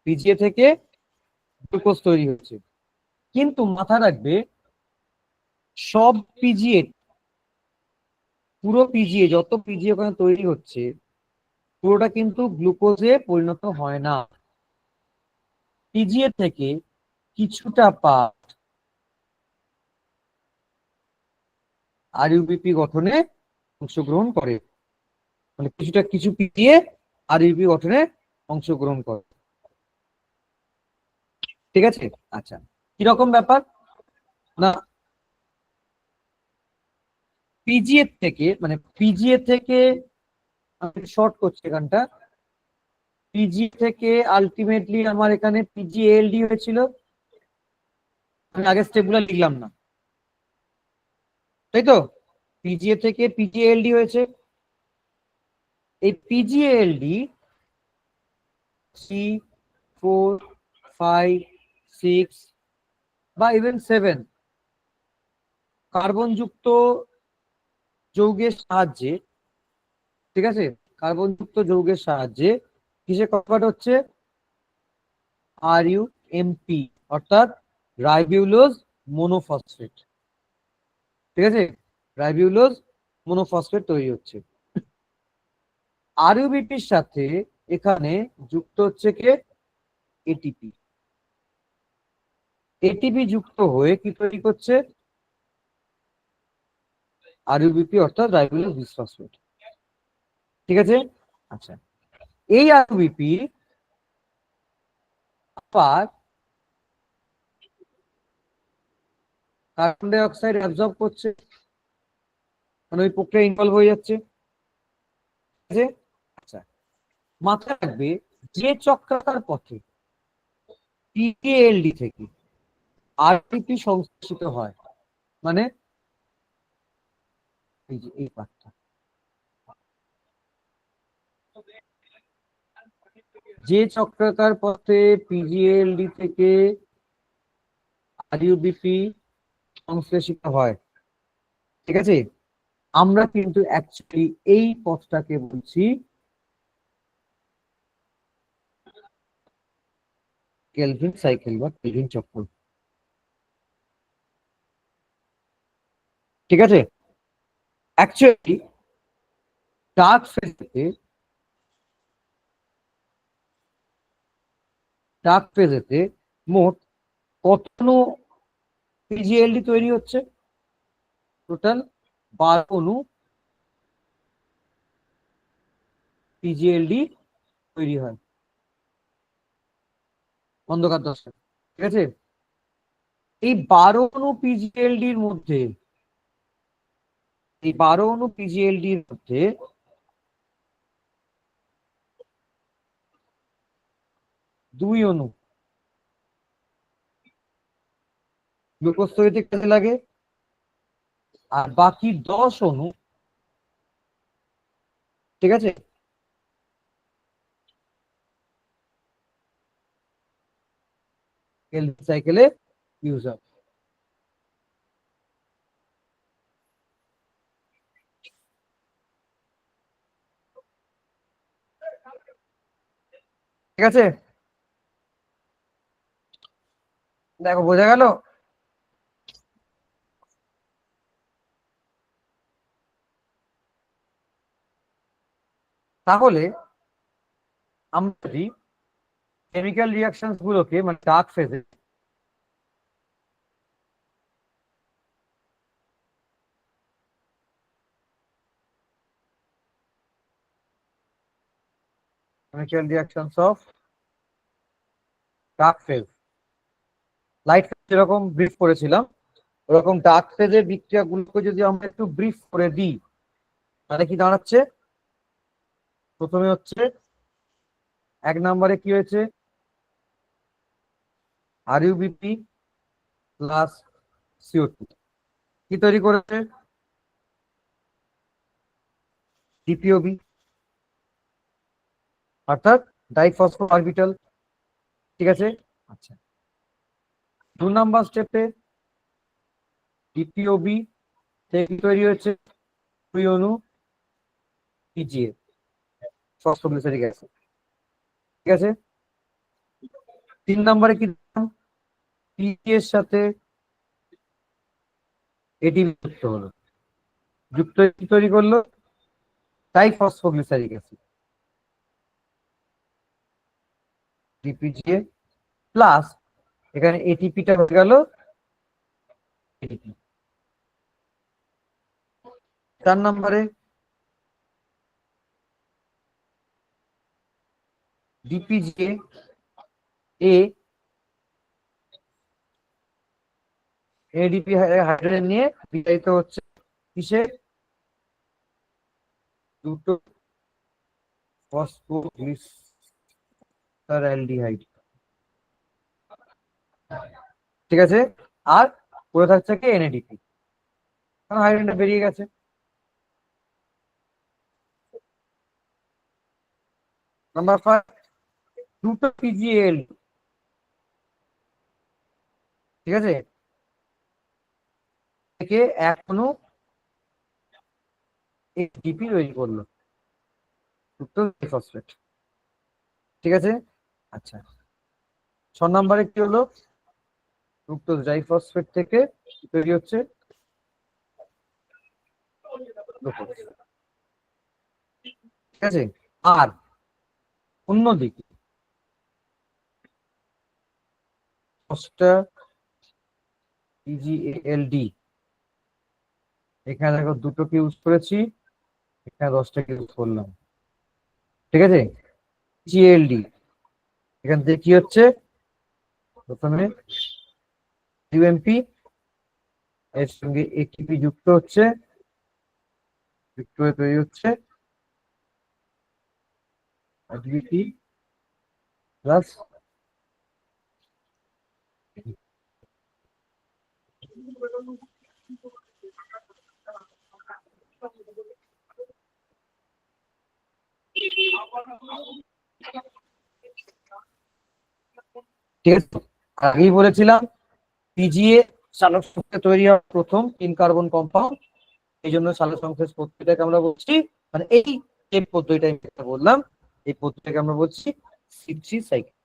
পিজিএ থেকে গ্লুকোজ তৈরি হয়েছে, কিন্তু মাথায় রাখবে সব পিজিএ, পুরো পিজিএ, যত পিজিএ ওখানে তৈরি হচ্ছে পুরোটা কিন্তু গ্লুকোজে পরিণত হয় না। পিজিএ থেকে কিছুটা পার্ট আরইউবিপি গঠনে অংশগ্রহণ করে, মানে কিছু পিজিএ আরইউবি গঠনে অংশগ্রহণ করে। ঠিক আছে? আচ্ছা, কিরকম ব্যাপার না, পিজিএ থেকে আমি শর্ট করছি এখানটা, পিজি থেকে আলটিমেটলি আমার এখানে পিজিএলডি হয়েছিল, আমি আগে স্টেপগুলো লিখলাম না, তাই তো? পিজিএ থেকে পিজিএলডি হয়েছে, এই পিজিএলডি 3, 4, 5, 6 বা ইভেন 7 কার্বন যুক্ত যৌগের সাহায্যে, ঠিক আছে, কার্বন যুক্ত যৌগের সাহায্যে কিসে কনভার্ট হচ্ছে, আরইউএমপি, অর্থাৎ রাইবিউলোজ মোনোফসফেট। ঠিক আছে, রাইবিউলোজ মোনোফসফেট তৈরি হচ্ছে। আরইউবিপির সাথে এখানে যুক্ত হচ্ছে কে, এটিপি। এটিপি যুক্ত হয়ে কি তৈরি করছে, আরইউবিপি অর্থাৎ রাইবিউলোজ বিসফসফেট। ঠিক আছে? আচ্ছা, এই আরইউবিপি আবার কার্বন ডাই অক্সাইড অ্যাবজর্ব করছে, মানে ওই প্রক্রিয়া ইনভলভ হয়ে যাচ্ছে। ঠিক আছে? আচ্ছা, মাথায় রাখবে যে চক্রাকার পথে পিএলডি থেকে আরটিপি সংশ্লেষিত হয়, মানে এই যে এই পার্টটা, যে চক্রাকার পথে পিজিএলডি থেকে আরইউবিপি সংশ্লেষিত হয়, ঠিক আছে, আমরা কিন্তু অ্যাকচুয়ালি এই পথটাকে বলছি কেলভিন সাইকেল বা কেলভিন চক্র। ঠিক আছে? অ্যাকচুয়ালি ডার্ক ফেজেতে মোট কত অণু পিজিএলডি তৈরি হচ্ছে, টোটাল 12 অণু পিজিএলডি তৈরি হয় অন্ধকার দশা। ঠিক আছে, এই 12 অণু পিজিএলডির মধ্যে, এই 12 অণু পিজিএলডির মধ্যে 2 অণু গ্লুকোজ তৈরিতে কাজে লাগে, আর বাকি 10 অণু, ঠিক আছে, কেলভিন সাইকেলে ইউজ হয়। ঠিক আছে, দেখো বোঝা গেল? তাহলে আমরা যদি কেমিক্যাল রিয়াকশন গুলোকে মানে ডার্ক ফেজে chemical reactions of dark phase, light phase যেরকম ব্রিফ করেছিলাম ওরকম ডার্ক ফেজের বিক্রিয়াগুলোকে যদি আমরা একটু ব্রিফ করে দিই, তাহলে কি দাঁড়াচ্ছে, প্রথমে হচ্ছে 1 নম্বরে কি হয়েছে, আরইউবিপি প্লাস CO2 কি তৈরি করেছে, ডিপিওবি, অর্থাৎ ডাইফসফো অরবিটাল। ঠিক আছে, আচ্ছা 2 নাম্বার স্টেপে ডিপিওবি থেকে তৈরি হচ্ছে দুই অণু পিজিএ, ফসফোগ্লিসারিক অ্যাসিড। ঠিক আছে, 3 নম্বরে কি পিজি এর সাথে এটি যুক্ত হলো, যুক্ত হয়ে কি তৈরি করলো, ডাইফসফোগ্লিসারিক অ্যাসিড, ডিপিজিএ প্লাস এখানে এটিপিটা হয়ে গেল এটিপি। 4 নম্বরে ডিপিজিএ এ এডিপি হাইড্রোজেন নিয়ে বিতাড়িত হচ্ছে কিসে, দুটো ফসফোগ্লিসারঅ্যালডিহাইড। ঠিক আছে, আর পড়ে থাকছে কি এনএডিপি, কারণ হাইড্রোজেনটা বেরিয়ে গেছে। নাম্বার 5 দুটো পিজিএল। ঠিক আছে, থেকে এখনো এটিপি তৈরি করলো, দুটো ফসফেট। ঠিক আছে, আচ্ছা 6 নম্বরে কি হলো, ফ্রুক্টোজ ডাইফসফেট থেকে তৈরি হচ্ছে গ্লুকোজ। ঠিক আছে, আর অন্যদিকে পিজিএলডি, এখানে দেখো দুটোকে ইউজ করেছি, এখানে 10টাকে ইউজ করলাম। ঠিক আছে, জিএলডি এখান থেকে কি হচ্ছে, প্রথমে ইউএমপি এর সঙ্গে এটিপি যুক্ত হচ্ছে, যুক্ত হয়ে তৈরি হচ্ছে ডিপি প্লাস। ঠিক আছে, আগেই বলেছিলাম পিজিএ সালোক সংশ্লেষ তৈরি হওয়া প্রথম 3 কার্বন কম্পাউন্ড, এই জন্য সালোক সংশ্লেষ পদ্ধতিটাকে আমরা বলছি, মানে এই যে পদ্ধতিটা আমি বললাম এই পদ্ধতিটাকে আমরা বলছি C3 সাইকেল।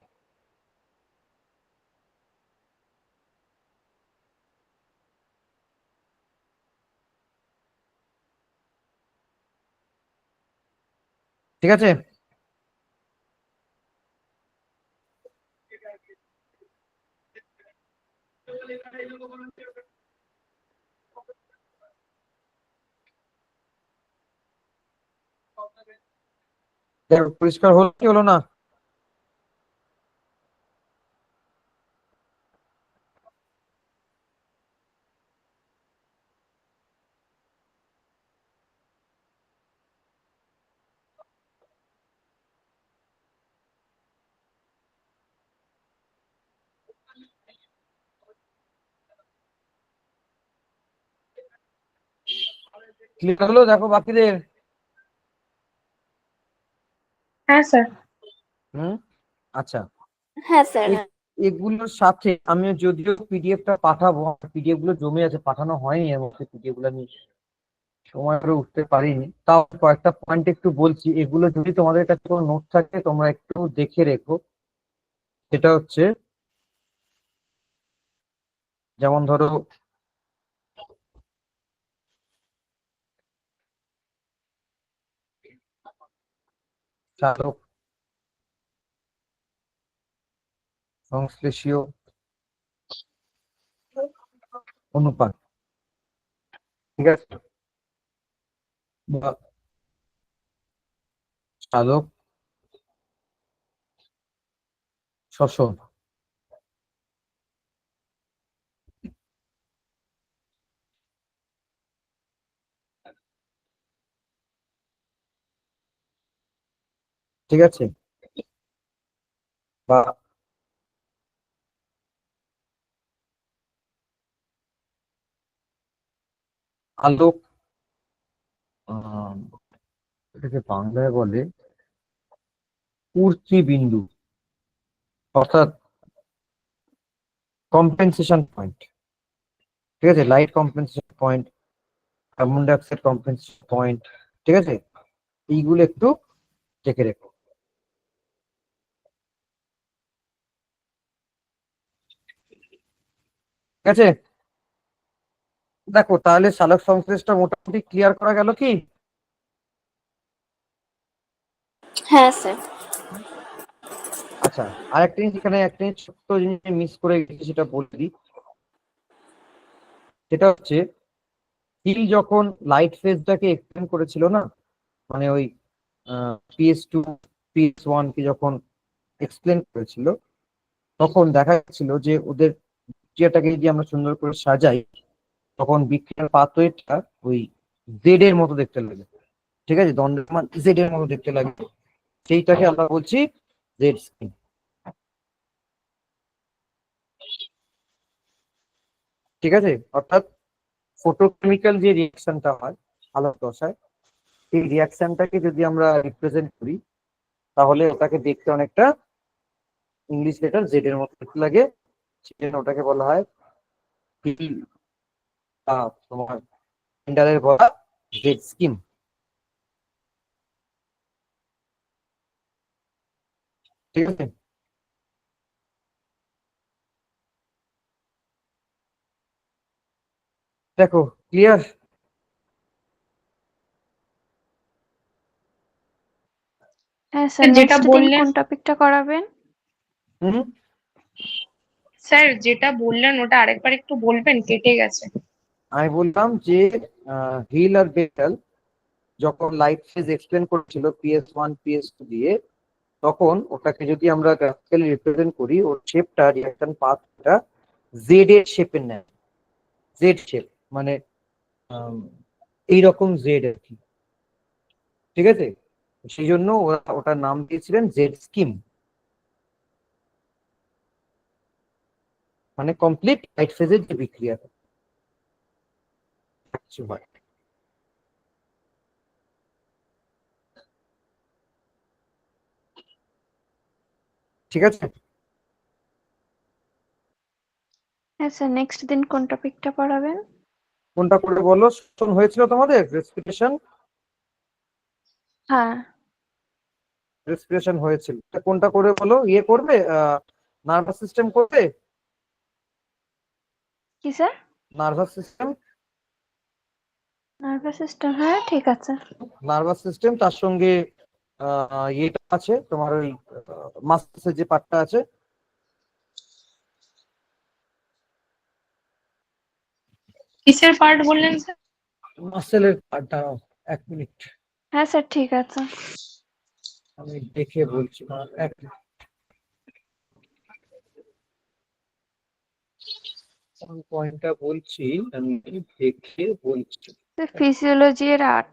ঠিক আছে, পরিষ্কার হলো কি হলো না? ক্লিয়ার হলো? দেখো বাকিদের। হ্যাঁ স্যার। হুম, আচ্ছা হ্যাঁ স্যার। এগুলোর সাথে আমি যদিও পিডিএফটা পাঠাবো, পিডিএফ গুলো জমে আছে, পাঠানো হয়নি, এর মধ্যে পিডিএফ গুলো আমি সময় করে উঠতে পারিনি, তাও কয়েকটা পয়েন্ট একটু বলছি। এগুলো যদি তোমাদের কাছে কোনো নোট থাকে তোমরা একটু দেখে রেখো। সেটা হচ্ছে যেমন ধরো চালক সংশ্লেষীয় অনুপাত, ঠিক আছে, বা চালক শ্বসন। ঠিক আছে, বা আলোক এটাকে বাংলায় বলে পূর্তি বিন্দু, অর্থাৎ কম্পেনসেশন পয়েন্ট। ঠিক আছে, light compensation point, carbon dioxide compensation point. ঠিক আছে, এইগুলো একটু দেখে রেখো। ঠিক আছে, দেখো তাহলে সালোক সংশ্লেষটা মোটামুটি ক্লিয়ার করা গেল কি? হ্যাঁ স্যার। আচ্ছা, আরেকটা জিনিস, এখানে একটা ছোট্ট জিনিস মিস করে গেছি, সেটা বলে দিই। সেটা হচ্ছে হিল যখন লাইট ফেজটাকে এক্সপ্লেন করেছিল না, মানে ওই PS2 PS1 কে যখন এক্সপ্লেন করেছিল, তখন দেখা যাচ্ছিল যে ওদের বিক্রিয়াটাকে যদি আমরা সুন্দর করে সাজাই, তখন বিক্রিয়ার পাথওয়েটা ওই জেড এর মতো দেখতে লাগে। ঠিক আছে, দণ্ডের মান জেড এর মতো দেখতে লাগে, সেইটাকে আমরা বলছি জেড স্কিম। ঠিক আছে, অর্থাৎ ফটোকেমিক্যাল যে রিয়াকশনটা হয় আলোক দশায়, এই রিয়াকশনটাকে যদি আমরা রিপ্রেজেন্ট করি, তাহলে ওটাকে দেখতে অনেকটা ইংলিশ লেটার জেড এর মতো দেখতে লাগে। সেজন্য ওটাকে বলা হয় হিল, তোমার ইন্ডারের বলা জেড স্কিম। ঠিক আছে, দেখো ক্লিয়ার? হ্যাঁ স্যার, যেটা নেক্সট দিন বললেন, কোন টপিকটা করাবেন? হুম, স্যার যেটা বললেন ওটা আরেকবার একটু বলবেন, কেটে গেছে। আমি বললাম যে হিল আর বেটাল যখন লাইট ফেজ এক্সপ্লেন করেছিল PS1 PS2 দিয়ে, তখন ওটাকে যদি আমরা গ্রাফিক্যালি রিপ্রেজেন্ট করি, ওর শেপটা, রিয়াকশন পাথটা জেড এর শেপের নেয়। জেড শেপ মানে এইরকম জেড আর কি। ঠিক আছে, সেই জন্য ওরা ওটার নাম দিয়েছিলেন জেড স্কিম, মানে কমপ্লিট লাইট ফেজের যে বিক্রিয়া কিছু হয়। ঠিক আছে, হ্যাঁ স্যার, নেক্সট দিন কোন টপিকটা পড়াবেন? কোনটা করে বলো? শোষণ হয়েছিল তোমাদের রেসপিরেশন? হ্যাঁ। রেসপিরেশন হয়েছিল, তা কোনটা করে বলো? ইয়ে করবে, নার্ভাস সিস্টেম করবে? কি sir? Nervous system, nervous system, হ্যাঁ ঠিক আছে। নার্ভাস সিস্টেম তার সঙ্গে ইয়েটা আছে তোমার, ওই মাসের যে পার্টটা আছে। কিসের পার্ট বললেন স্যার? মাসেলের পার্টটা, এক মিনিট হ্যাঁ স্যার ঠিক আছে। আমি দেখে বলছি, এক পয়েন্টটা বলছি, আমি দেখে বলছি। ফিজিওলজি এর 8।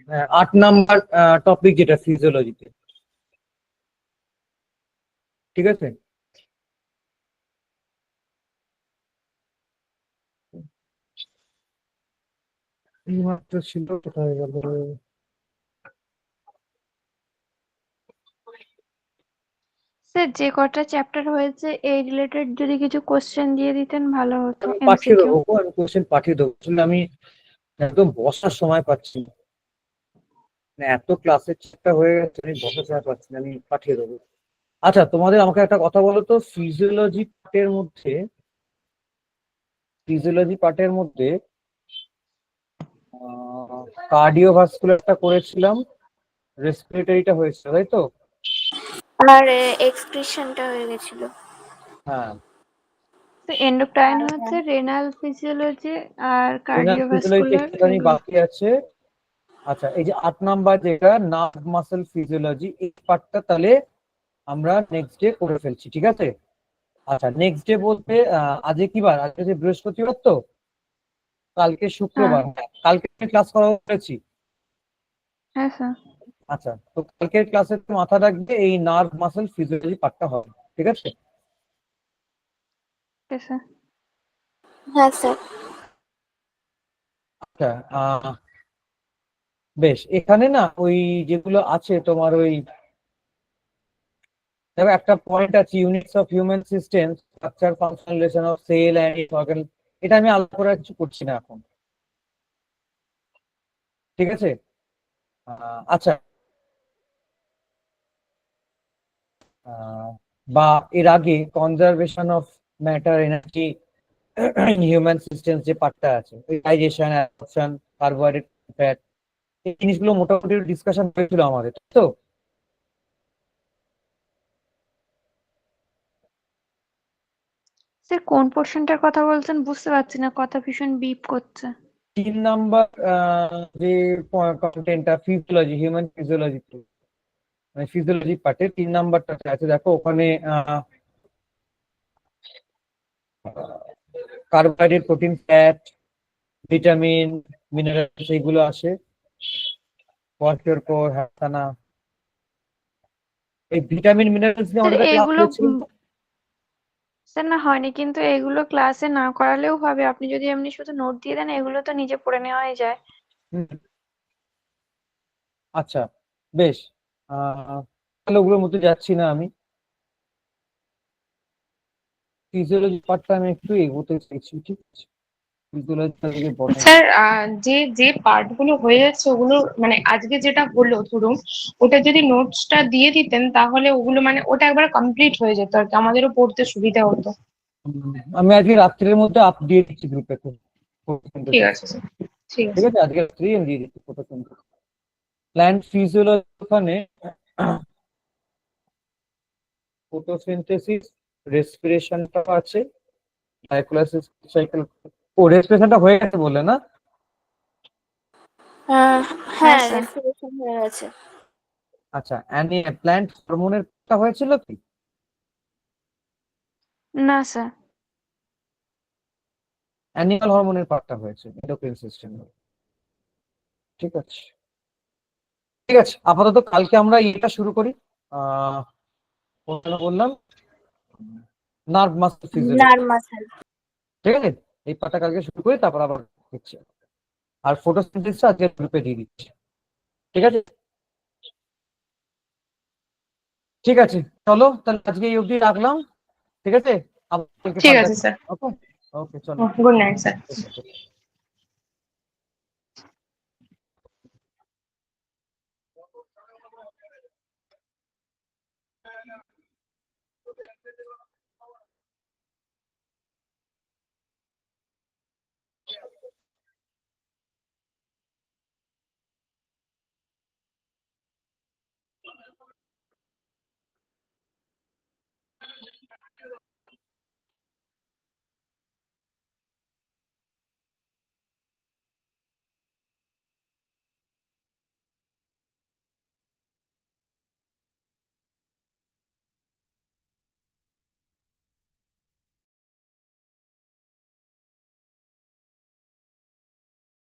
হ্যাঁ, 8 নাম্বার টপিক যেটা ফিজিওলজিতে। ঠিক আছে, এইমাত্র ছিল, কোথায় গেল? স্যার যে কটা চ্যাপ্টার হয়েছে এই রিলেটেড যদি কিছু কোশ্চেন দিয়ে দিতেন ভালো হতো, আমি পাঠিয়ে এমসিকিউ। দেবো, আমি কোশ্চেন পাঠিয়ে দেবো। আসলে আমি একদম বসার সময় পাচ্ছি না, মানে এত ক্লাসের চাপটা হয়ে গেছে, আমি বসার সময় পাচ্ছি না, আমি পাঠিয়ে দেবো। আচ্ছা, তোমাদের আমাকে একটা কথা বলো তো, ফিজিওলজি পার্টের মধ্যে কার্ডিওভাস্কুলারটা করেছিলাম, রেসপিরেটরিটা হয়েছিল, তাই তো? আর এক্সক্রিশনটা হয়ে গেছিল। হ্যাঁ, তো এন্ডোক্রাইন হচ্ছে রেনাল ফিজিওলজি আর ফিজিওলজিতে কার্ডিওভাস্কুলার একটুখানি এগুলো। বাকি আছে। আচ্ছা, এই যে 8 নাম্বার যেটা নার্ভ মাসেল ফিজিওলজি, এই পার্টটা তাহলে আমরা নেক্সট ডে করে ফেলছি। ঠিক আছে, আচ্ছা নেক্সট ডে বলতে আজকে কি বার? আজকে যে বৃহস্পতিবার, তো কালকে হ্যাঁ। শুক্রবার। কালকে ক্লাস করা হয়েছি। হ্যাঁ স্যার। আচ্ছা, তো কালকের ক্লাসে মাথা রাখবে এই নার্ভ মাসেল ফিজিওলজি পার্টটা হবে, ঠিক আছে? ঠিক আছে। হ্যাঁ স্যার। আচ্ছা, বেশ, এখানে না ওই যেগুলো আছে তোমার ওই দেখো একটা পয়েন্ট আছে, units of human system, structure, function, relation of cell and organ. এটা আমি আলাদা করে কিছু করছি না এখন, ঠিক আছে? আচ্ছা, বা এর আগে conservation of matter energy in human system যে পার্টটা আছে, ডাইজেশন, অ্যাবসর্পশন, কার্বোহাইড্রেট, ফ্যাট, এই জিনিসগুলো মোটামুটি ডিসকাশন হয়েছিল আমাদের, তাই তো? স্যার কোন পোর্শনটার কথা বলছেন বুঝতে পারছি না, কথা ভীষণ বিপ করছে। 3 নাম্বার যে কন্টেন্টটা ফিজিওলজি, হিউম্যান ফিজিওলজি, মানে ফিজিওলজি পার্টে 3 নাম্বারটা আছে, দেখো ওখানে carbohydrate, protein, fat, vitamin, mineral সেইগুলো আসে, কোয়ারটিওর, হ্যাপানা। এই ভিটামিন মিনারেলস নিয়ে স্যার আমাদের ক্লাস এগুলো হয়েছিল তো? স্যার না হয়নি, কিন্তু এগুলো ক্লাসে না করালেও হবে, আপনি যদি এমনি শুধু নোট দিয়ে দেন এগুলো তো নিজে পড়ে নেওয়াই যায়। হুম, আচ্ছা, বেশ, তাহলে ওগুলোর মধ্যে যাচ্ছি না আমি। ফিজিওলজি পার্টটা আমি একটু এগোতে চাইছি, ঠিক আছে? ফিজিওলজিটা থেকে বড়। স্যার যে যে পার্ট গুলো হয়ে যাচ্ছে ওগুলো মানে আজকে যেটা হলো ধরুন ওটা যদি নোটসটা দিয়ে দিতেন তাহলে ওগুলো মানে ওটা একবার কমপ্লিট হয়ে যেত আর কি, আমাদেরও পড়তে সুবিধা হতো। আমি আজকে রাত্রের মধ্যে আপ দিয়ে দিচ্ছি গ্রুপে, ঠিক আছে স্যার, ঠিক ঠিক আছে। আছে? আজকে রাত্রেই আমি দিয়ে দিচ্ছি ফটোসিনথেসিস। প্ল্যান্ট ফিজিওলজি ওখানে ফটোসিনথেসিস, রেসপিরেশনটা আছে, সাইক্লোসিস সাইকেল। ও, রেসপিরেশনটা হয়ে গেছে বলে না? হ্যাঁ হ্যাঁ স্যার। রেজিস্ট্রেশন হয়ে গেছে। আচ্ছা, প্ল্যান্ট হরমোনেরটা হয়েছিল কি? না স্যার। অ্যানিমাল হরমোনের পার্টটা হয়েছে, এন্ডোক্রাইন সিস্টেম, ঠিক আছে? ঠিক আছে, আপাতত কালকে আমরা এটা শুরু করি। আহ বললাম nerve muscle physiology, nerve muscle. ঠিক আছে? এই পার্টটা কালকে শুরু করি, তারপর আবার দেখছি। আর ফটোসিনথেসিসটা আজকে গ্রুপে দিয়ে দিচ্ছি, ঠিক আছে? ঠিক আছে, চলো তাহলে আজকে এই অবধি রাখলাম, ঠিক আছে? আবার কালকে ঠিক ফার্দার। আছে স্যার। ওকে, ওকে, চলো। Good night sir. Okay, okay.